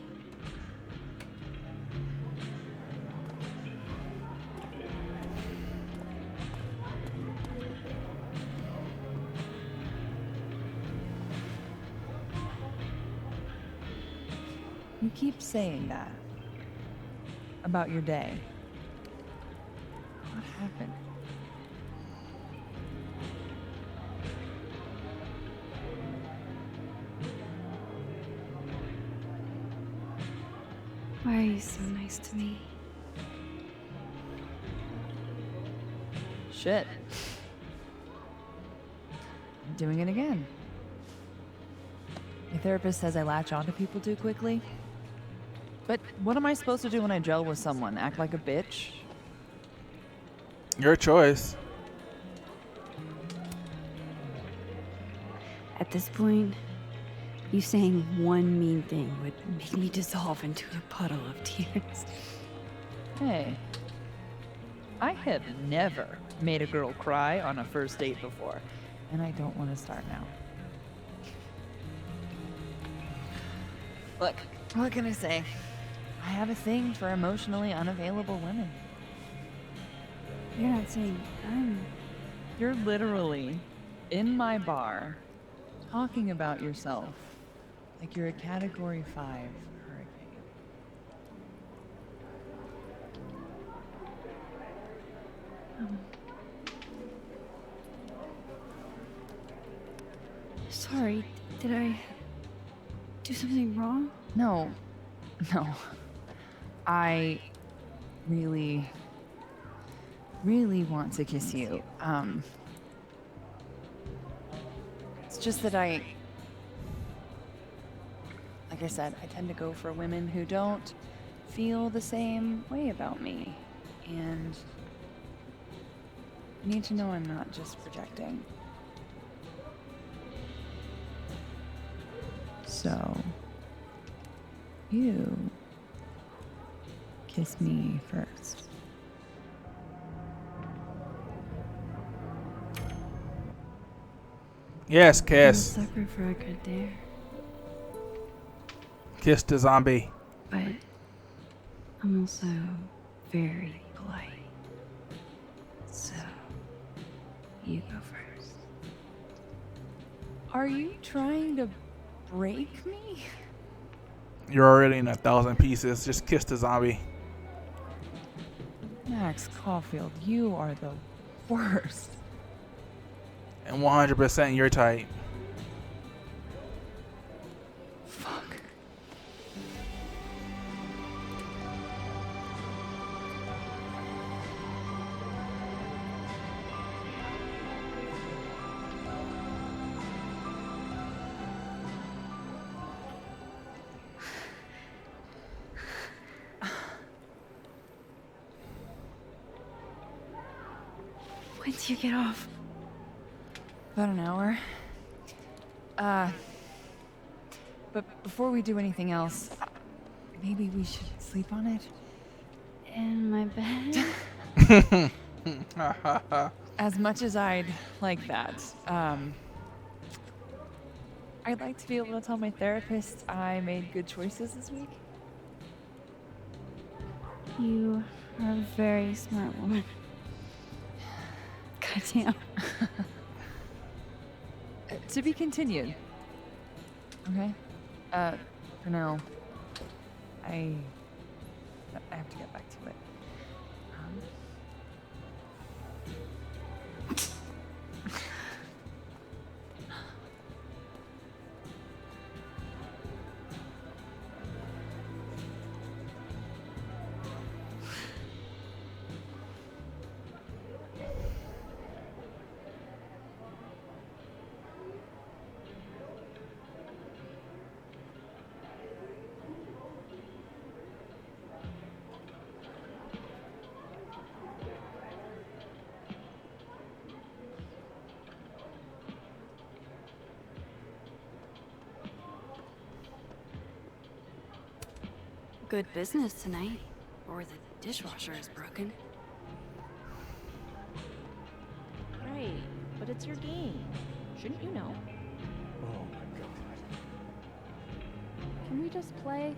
You keep saying that about your day. What happened? Why are you so nice to me? Shit. I'm doing it again. My therapist says I latch onto people too quickly. But what am I supposed to do when I gel with someone? Act like a bitch? Your choice. At this point, you saying one mean thing would make me dissolve into a puddle of tears. Hey, I have never made a girl cry on a first date before, and I don't want to start now. Look, what can I say? I have a thing for emotionally unavailable women. You're not saying I'm... You're literally in my bar talking about yourself like you're a Category 5 hurricane. Sorry, did I do something wrong? No. I really want to kiss you. It's just that like I said, I tend to go for women who don't feel the same way about me. And I need to know I'm not just projecting. So, you kiss me first. Yes, I'm a kiss. sucker for a good dare, Kiss the zombie. but I'm also very polite. So, you go first. Are you trying to break me? You're already in 1,000 pieces. Just kiss the zombie. Max Caulfield, you are the worst. And 100% your type. Fuck. When do you get off? About an hour. But before we do anything else, maybe we should sleep on it? In my bed? As much as I'd like that, I'd like to be able to tell my therapist I made good choices this week. You are a very smart woman. Goddamn. To be continued. Okay? For now, I have to get back to it. Good business tonight, or the dishwasher is broken. Right, but it's your game. Shouldn't you know? Oh my god. Can we just play?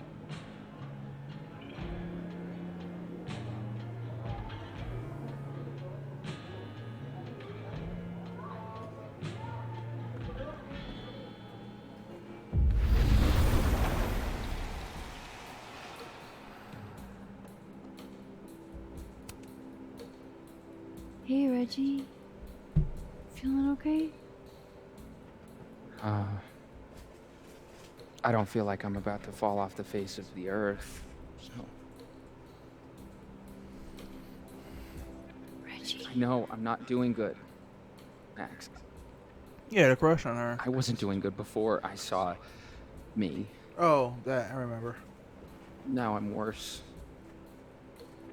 Hey, Reggie. Feeling okay? I don't feel like I'm about to fall off the face of the earth, so. Reggie. I know I'm not doing good, Max. You had a crush on her. I wasn't doing good before I saw me. Oh, that I remember. Now I'm worse.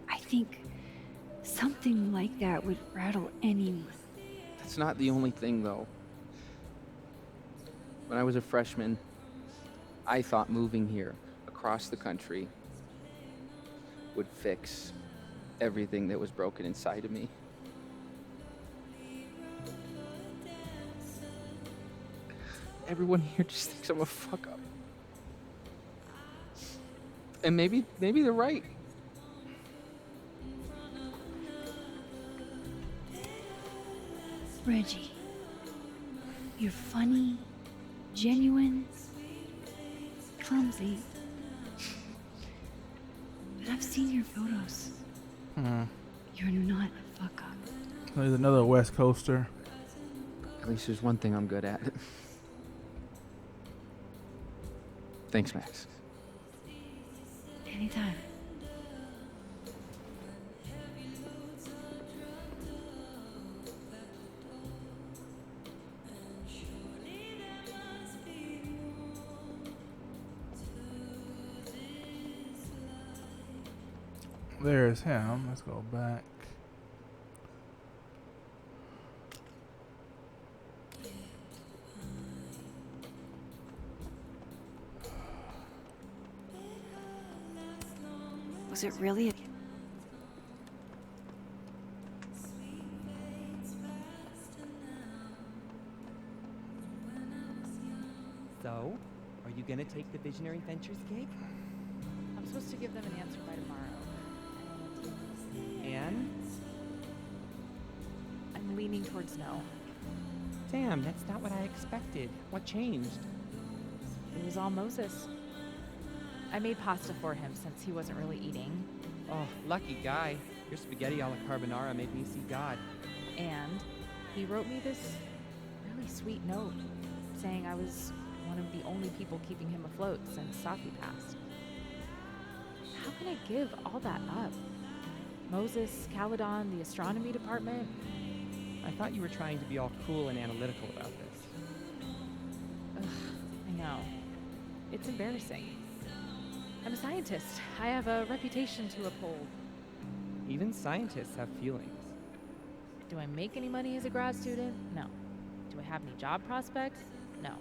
I think something like that would rattle anyone. That's not the only thing, though. When I was a freshman, I thought moving here across the country would fix everything that was broken inside of me. Everyone here just thinks I'm a fuck up. And maybe they're right. Reggie, you're funny, genuine, clumsy. But I've seen your photos. You're not a fuck up. There's another West Coaster. At least there's one thing I'm good at. Thanks, Max. Anytime. There's him. Let's go back. Was it really a... So, are you gonna take the Visionary Ventures gig? I'm supposed to give them an answer by tomorrow. And? I'm leaning towards no. Damn, that's not what I expected. What changed? It was all Moses. I made pasta for him since he wasn't really eating. Oh, lucky guy. Your spaghetti alla carbonara made me see God. And he wrote me this really sweet note saying I was one of the only people keeping him afloat since Safi passed. How can I give all that up? Moses, Caledon, the astronomy department. I thought you were trying to be all cool and analytical about this. Ugh, I know. It's embarrassing. I'm a scientist. I have a reputation to uphold. Even scientists have feelings. Do I make any money as a grad student? No. Do I have any job prospects? No.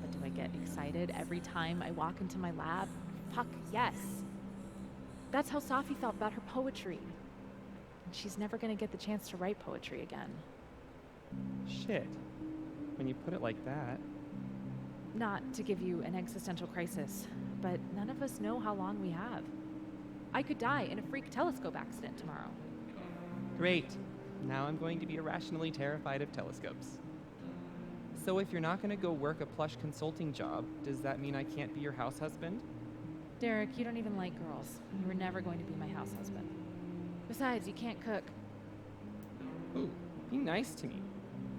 But do I get excited every time I walk into my lab? Fuck yes. That's how Safi felt about her poetry. And she's never gonna get the chance to write poetry again. Shit. When you put it like that. Not to give you an existential crisis, but none of us know how long we have. I could die in a freak telescope accident tomorrow. Great. Now I'm going to be irrationally terrified of telescopes. So if you're not going to go work a plush consulting job, does that mean I can't be your house husband? Derek, you don't even like girls. You were never going to be my house husband. Besides, you can't cook. Ooh, be nice to me.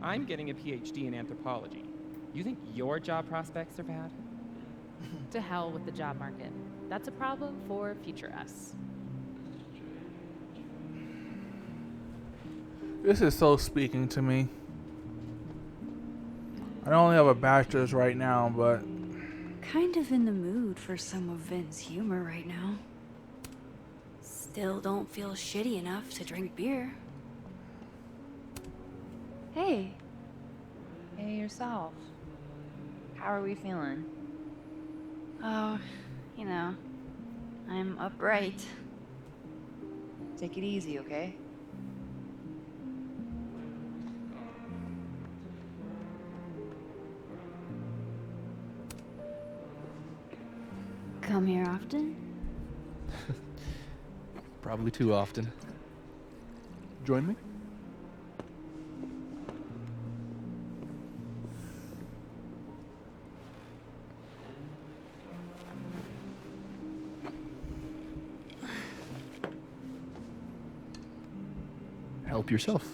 I'm getting a PhD in anthropology. You think your job prospects are bad? To hell with the job market. That's a problem for future us. This is so speaking to me. I only have a bachelor's right now, but Kind of in the mood for some of Vin's humor right now. Still don't feel shitty enough to drink beer. Hey. Hey, yourself. How are we feeling? Oh, you know, I'm upright. Take it easy, okay? Come here often? Probably too often. Join me? Help yourself.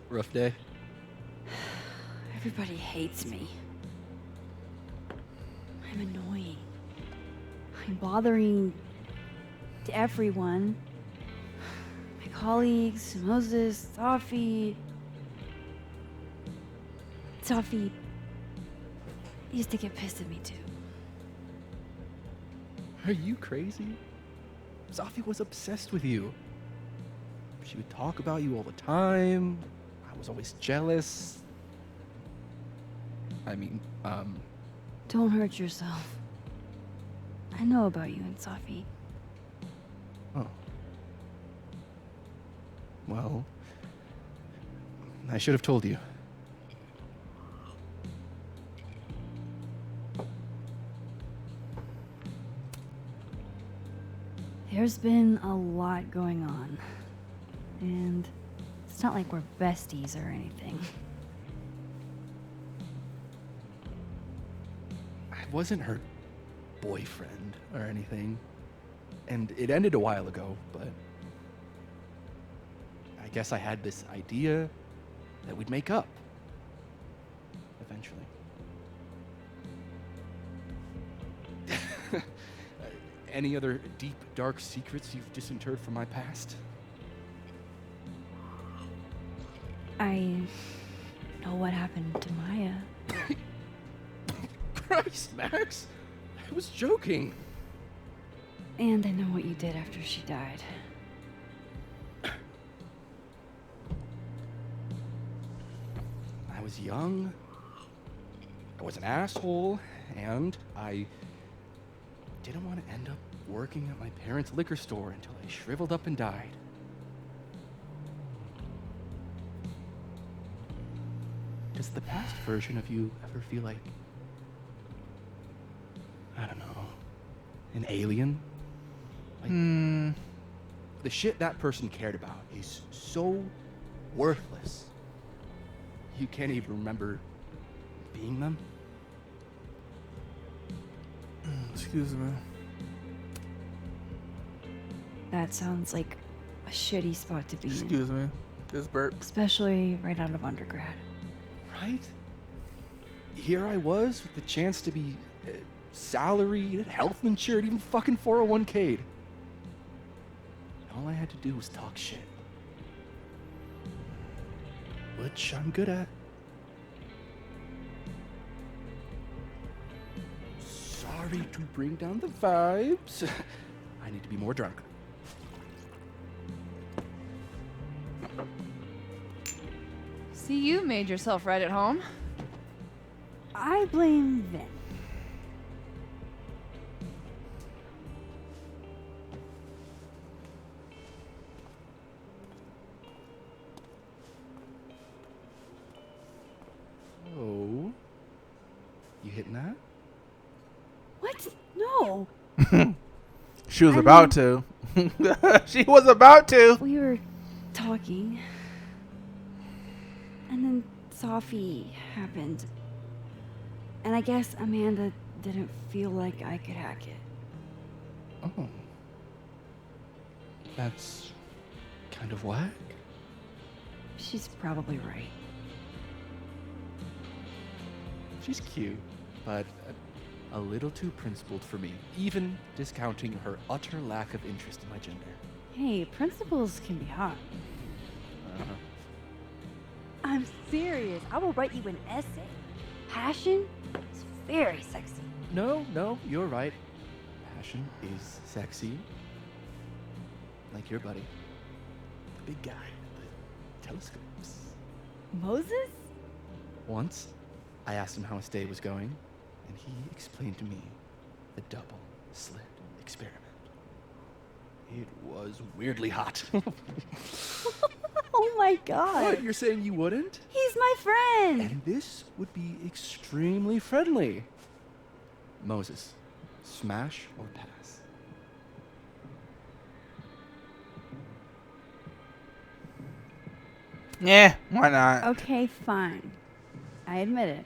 Rough day. Everybody hates me. I'm annoying. I'm bothering everyone. My colleagues, Moses, Safi. Safi used to get pissed at me too. Are you crazy? Safi was obsessed with you. She would talk about you all the time. I was always jealous. I mean, Don't hurt yourself. I know about you and Safi. Oh. Well, I should have told you. There's been a lot going on. And it's not like we're besties or anything. I wasn't her boyfriend or anything. And it ended a while ago, but I guess I had this idea that we'd make up. Eventually. Any other deep, dark secrets you've disinterred from my past? I know what happened to Maya. Christ, Max! I was joking. And I know what you did after she died. I was young. I was an asshole. And I didn't want to end up working at my parents' liquor store until I shriveled up and died. Does the past version of you ever feel like, I don't know, an alien? Like, the shit that person cared about is so worthless. You can't even remember being them? Excuse me. That sounds like a shitty spot to be in. Excuse me. This burp. Especially right out of undergrad. Right? Here I was with the chance to be salaried, health insured, even fucking 401k'd. All I had to do was talk shit. Which I'm good at. Sorry to bring down the vibes. I need to be more drunk. See, you made yourself right at home. I blame Vin. Oh. You hitting that? What? No. She was about to. She was about to. We were talking. And then Sophie happened. And I guess Amanda didn't feel like I could hack it. Oh. That's kind of whack. She's probably right. She's cute, but a little too principled for me, even discounting her utter lack of interest in my gender. Hey, principles can be hot. I'm serious. I will write you an essay. Passion is very sexy. No, you're right. Passion is sexy. Like your buddy. The big guy with the telescopes. Moses? Once, I asked him how his day was going, and he explained to me the double slit experiment. It was weirdly hot. Oh my god. What, you're saying you wouldn't? He's my friend. And this would be extremely friendly. Moses, smash or pass? Yeah, why not? Okay, fine. I admit it.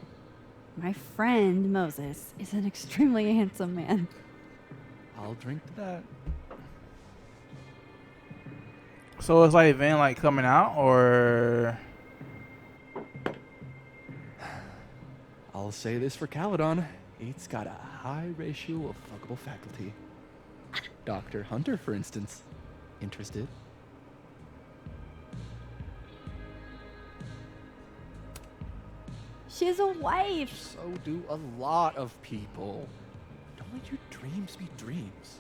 My friend Moses is an extremely handsome man. I'll drink to that. So it's like Vin like coming out, or I'll say this for Caledon. It's got a high ratio of fuckable faculty. Dr. Hunter, for instance. Interested? She has a wife. So do a lot of people. Don't let your dreams be dreams.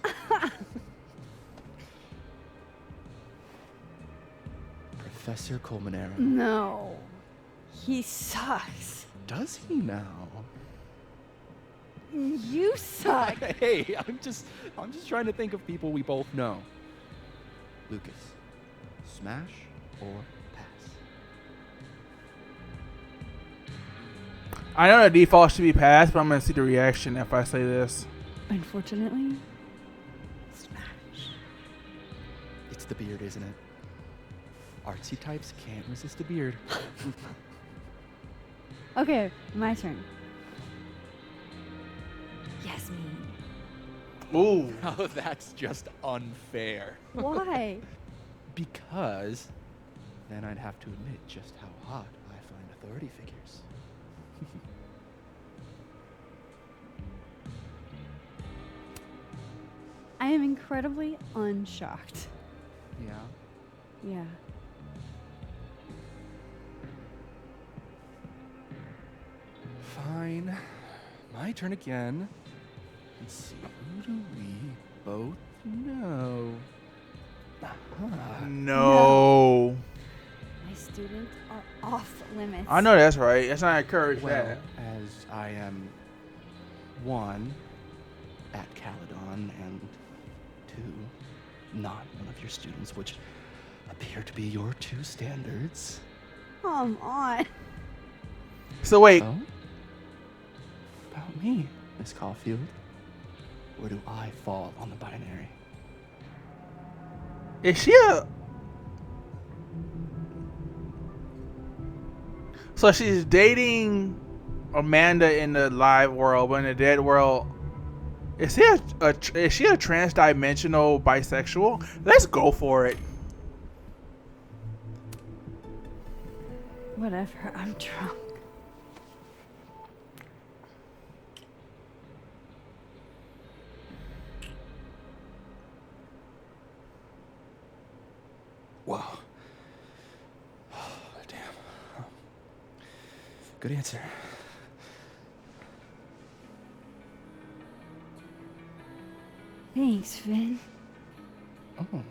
Professor Colmenero. No. He sucks. Does he now? You suck. Hey, I'm just trying to think of people we both know. Lucas, smash or pass? I know the default should be passed, but I'm gonna see the reaction if I say this. Unfortunately, It's the beard, isn't it? Artsy types can't resist a beard. okay, my turn. Yasmin. Ooh. Oh, that's just unfair. Why? Because then I'd have to admit just how hot I find authority figures. I am incredibly unshocked. Yeah. Yeah. Fine. My turn again. Let's see. Who do we both know? No. My students are off limits. I know that's right. That's not encouraged. Well, That. as I am one, at Caledon, and two, not one of your students, which appear to be your two standards. Come on. So wait. So, about me, Miss Caulfield. Where do I fall on the binary? Is she a... So she's dating Amanda in the live world, but in the dead world, is she a trans-dimensional bisexual? Let's go for it. Whatever, I'm drunk. Wow. Damn. Good answer. Thanks, Finn. Oh.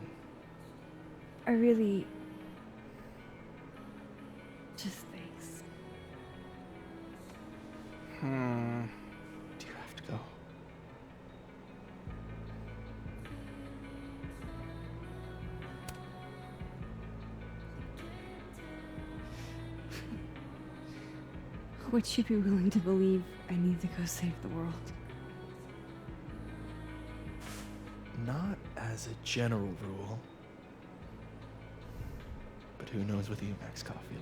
I really... Just thanks. Do you have to go? Would you be willing to believe I need to go save the world? Not as a general rule. But who knows with you, Max Caulfield?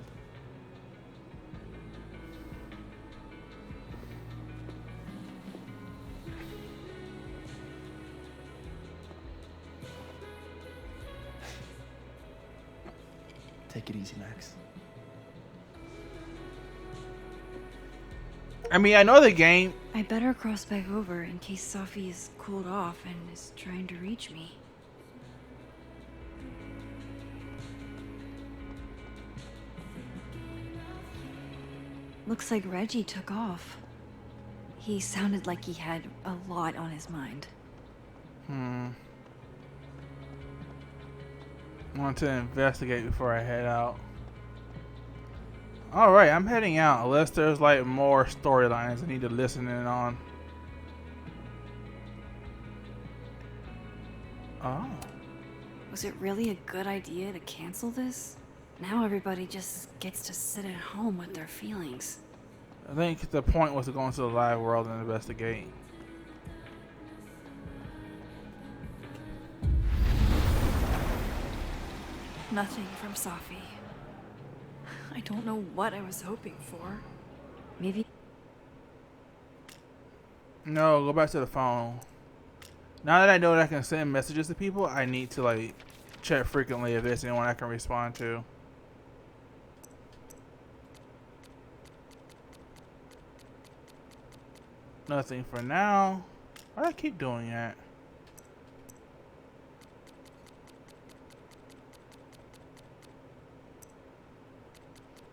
Take it easy, Max. I mean, I know the game. I better cross back over in case Safi is cooled off and is trying to reach me. Looks like Reggie took off. He sounded like he had a lot on his mind. I want to investigate before I head out. Alright, I'm heading out unless there's like more storylines I need to listen in on. Oh. Was it really a good idea to cancel this? Now everybody just gets to sit at home with their feelings. I think the point was to go into the live world and investigate. Nothing from Safi. I don't know what I was hoping for. Maybe... No, go back to the phone. Now that I know that I can send messages to people, I need to like check frequently if there's anyone I can respond to. Nothing for now. Why do I keep doing that?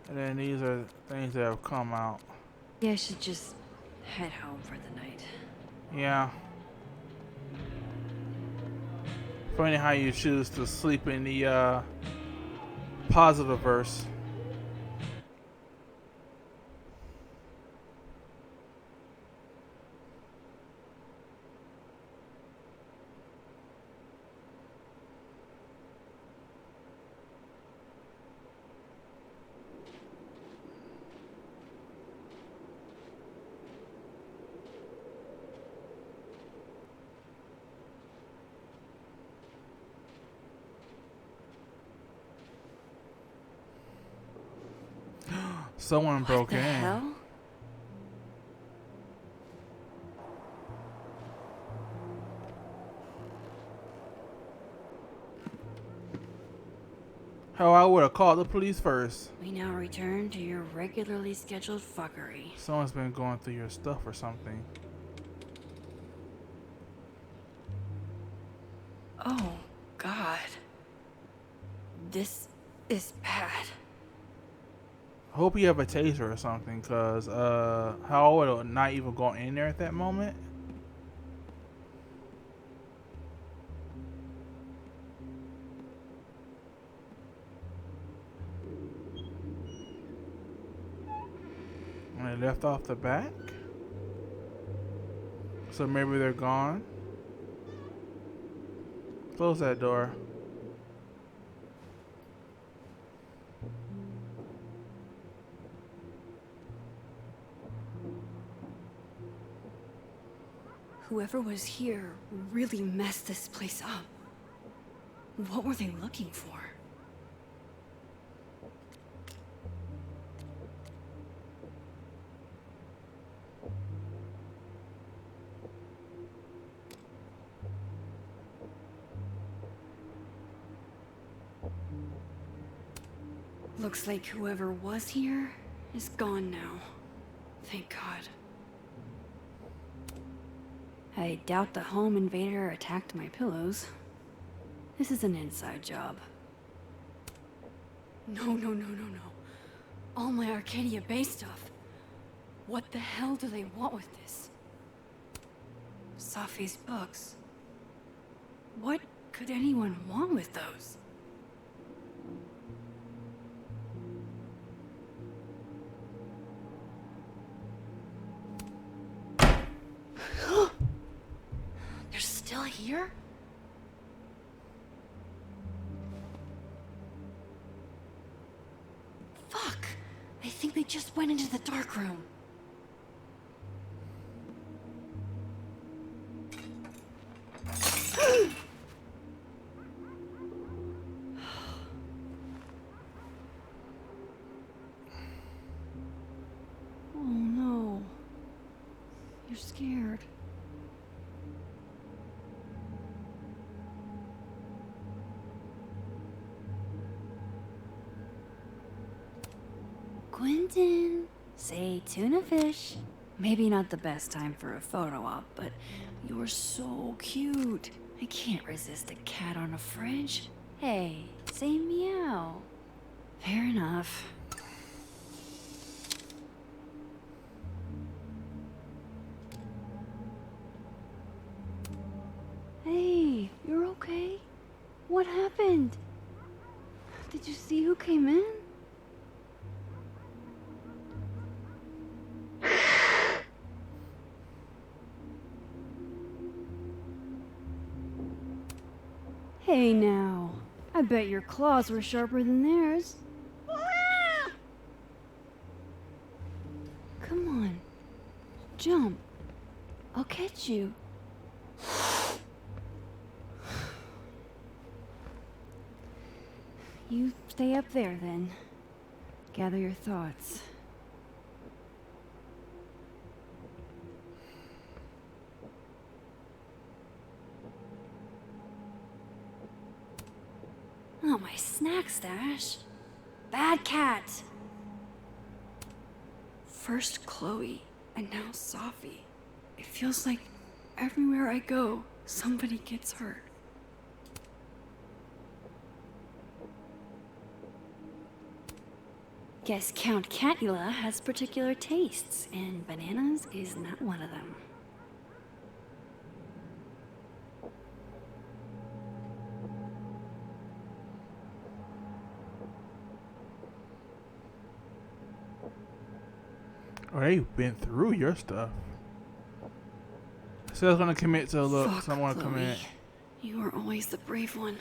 And then these are things that have come out. Yeah, I should just head home for the night. Yeah. Funny how you choose to sleep in the positive verse. Someone broke in. What the hell? Hell, I would have called the police first. We now return to your regularly scheduled fuckery. Someone's been going through your stuff or something. Oh, God. This is bad. I hope you have a taser or something, cause how would it not even go in there at that moment? When I left off the back? So maybe they're gone. Close that door. Whoever was here really messed this place up. What were they looking for? Looks like whoever was here is gone now. Thank God. I doubt the home invader attacked my pillows. This is an inside job. No. All my Arcadia Bay stuff. What the hell do they want with this? Safi's books. What could anyone want with those? They're still here? Fuck! I think they just went into the dark room. Oh no. You're scared. Quentin, say tuna fish. Maybe not the best time for a photo op, but you're so cute. I can't resist a cat on a fridge. Hey, say meow. Fair enough. Hey, you're okay? What happened? Did you see who came in? Hey now, I bet your claws were sharper than theirs. Come on, jump. I'll catch you. You stay up there then. Gather your thoughts. Oh, my snack stash. Bad cat. First Chloe, and now Safi. It feels like everywhere I go, somebody gets hurt. Guess Count Catula has particular tastes, and bananas is not one of them. Oh, they've been through your stuff. So I was gonna commit to look. Fuck, Someone Chloe. commit. You are always the brave one.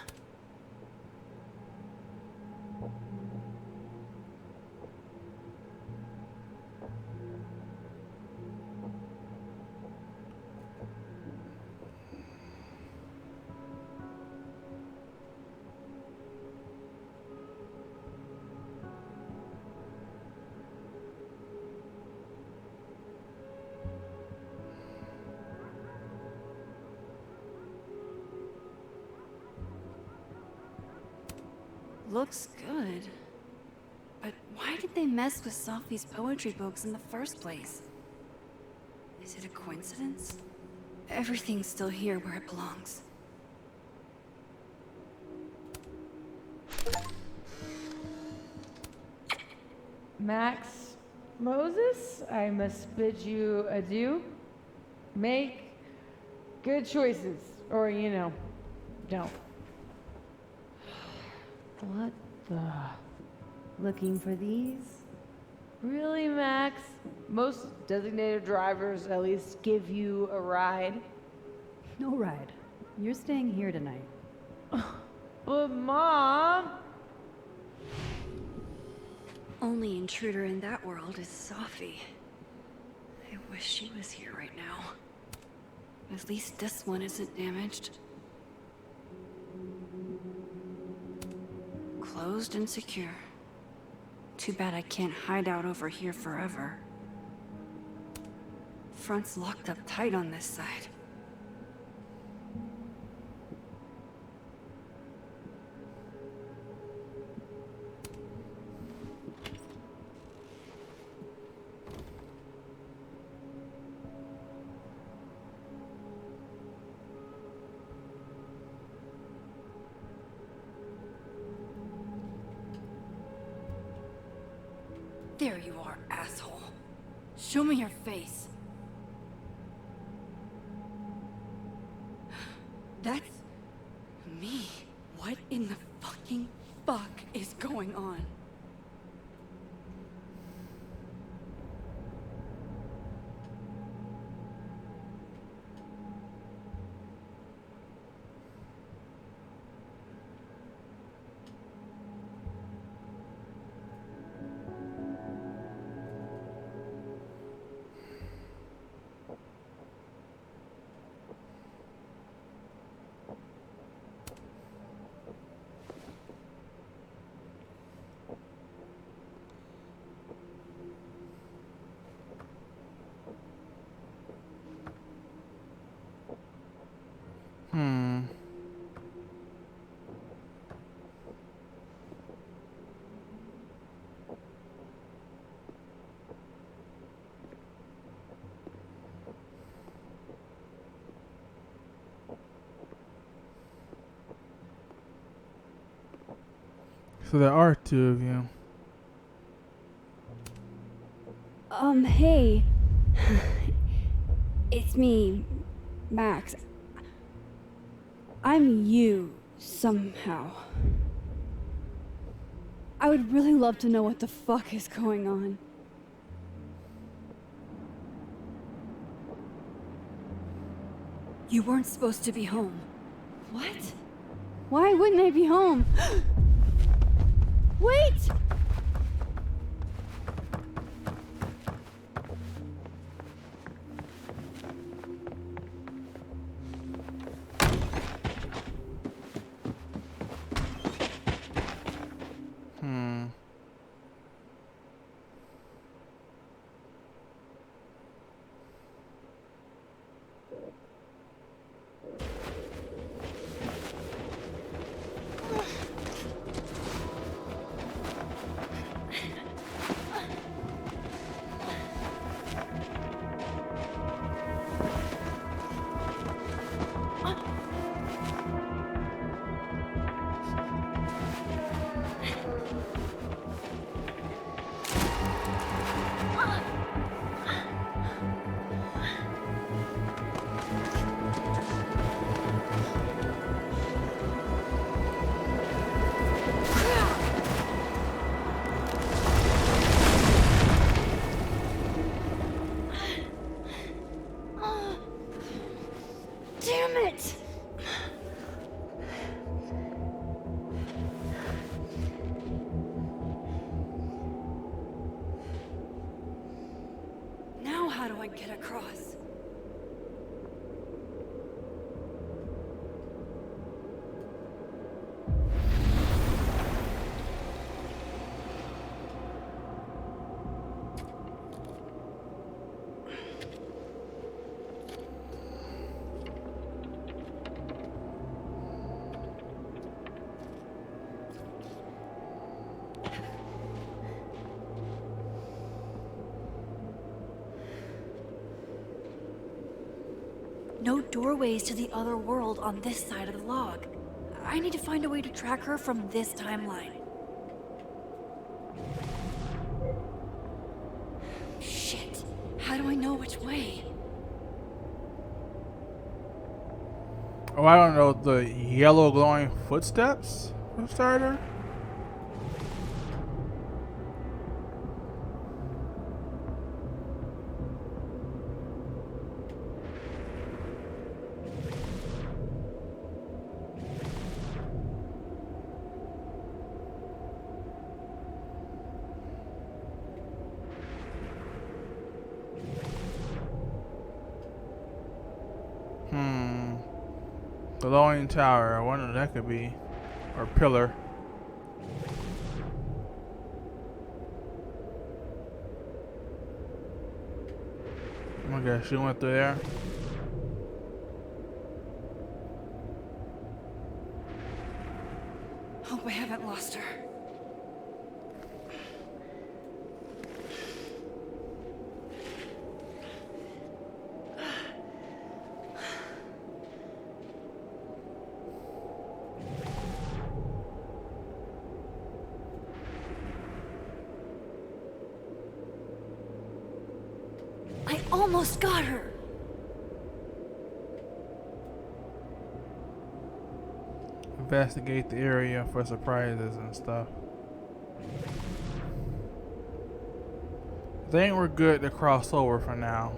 Looks good. But why did they mess with Safi's poetry books in the first place? Is it a coincidence? Everything's still here where it belongs. Max, Moses, I must bid you adieu. Make good choices, or, don't. What the? Looking for these? Really, Max? Most designated drivers at least give you a ride. No ride. You're staying here tonight. But Mom! Only intruder in that world is Safi. I wish she was here right now. At least this one isn't damaged. Closed and secure. Too bad I can't hide out over here forever. Front's locked up tight on this side. There you are, asshole. Show me your face. That's me. What in the fucking fuck is going on? So there are two of you. Hey. It's me, Max. I'm you, somehow. I would really love to know what the fuck is going on. You weren't supposed to be home. What? Why wouldn't I be home? Wait! Damn it! Now how do I get across? No doorways to the other world on this side of the log. I need to find a way to track her from this timeline. Shit. How do I know which way? Oh, I don't know. The yellow glowing footsteps for starter? Glowing tower. I wonder what that could be. Or pillar. Oh my gosh, she went through there. Hope I haven't lost her. I almost got her. Investigate the area for surprises and stuff. I think we're good to cross over for now.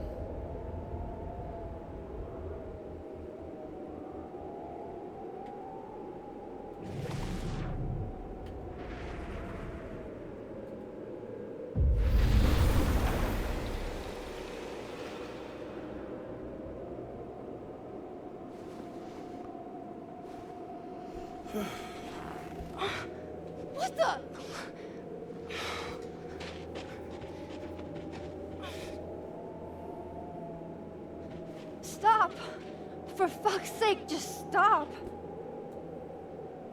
What the? Stop! For fuck's sake, just stop!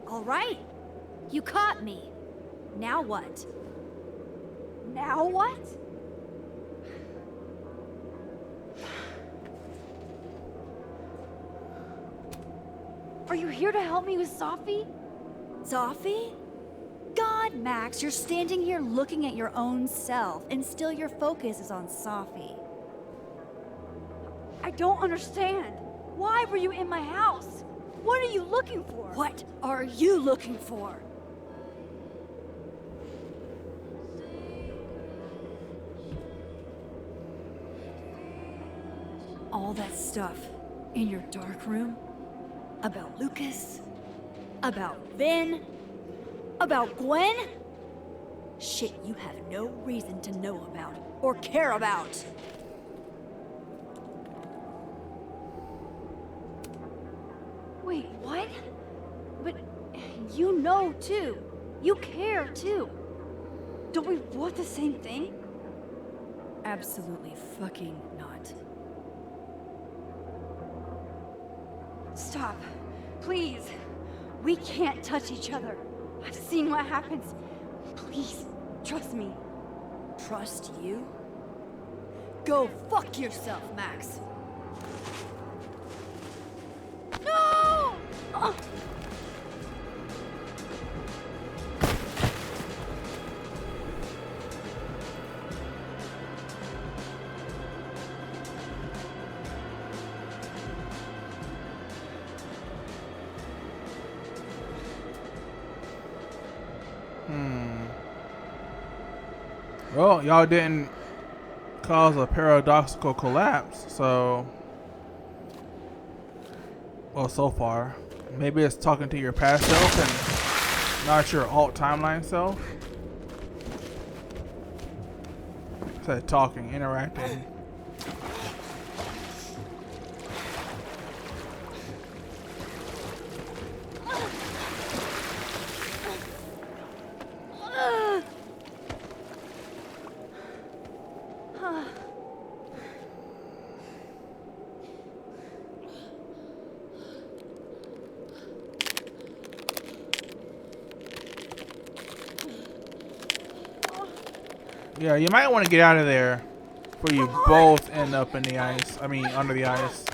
All right. You caught me. Now what? Now what? Are you here to help me with Sophie? Sophie? God, Max, you're standing here looking at your own self, and still your focus is on Sophie. I don't understand. Why were you in my house? What are you looking for? What are you looking for? All that stuff in your dark room? About Lucas? About Vin? About Gwen? Shit you have no reason to know about or care about. Wait, what? But you know too. You care too. Don't we want the same thing? Absolutely fucking not. Stop. Please. We can't touch each other. I've seen what happens. Please, trust me. Trust you? Go fuck yourself, Max. No! Ugh. Well, y'all didn't cause a paradoxical collapse, so... Well, so far. Maybe it's talking to your past self and not your alt timeline self. I said talking, interacting. Yeah, you might want to get out of there before you both end up in the ice. I mean, under the ice.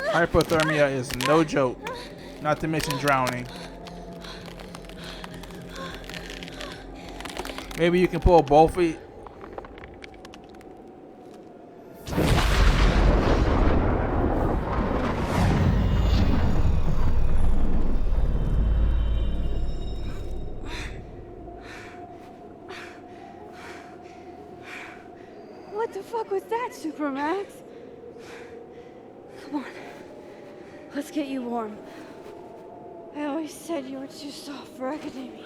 Hypothermia is no joke. Not to mention drowning. Maybe you can pull both feet. What the fuck was that, Supermax? Come on. Let's get you warm. I always said you were too soft for academia.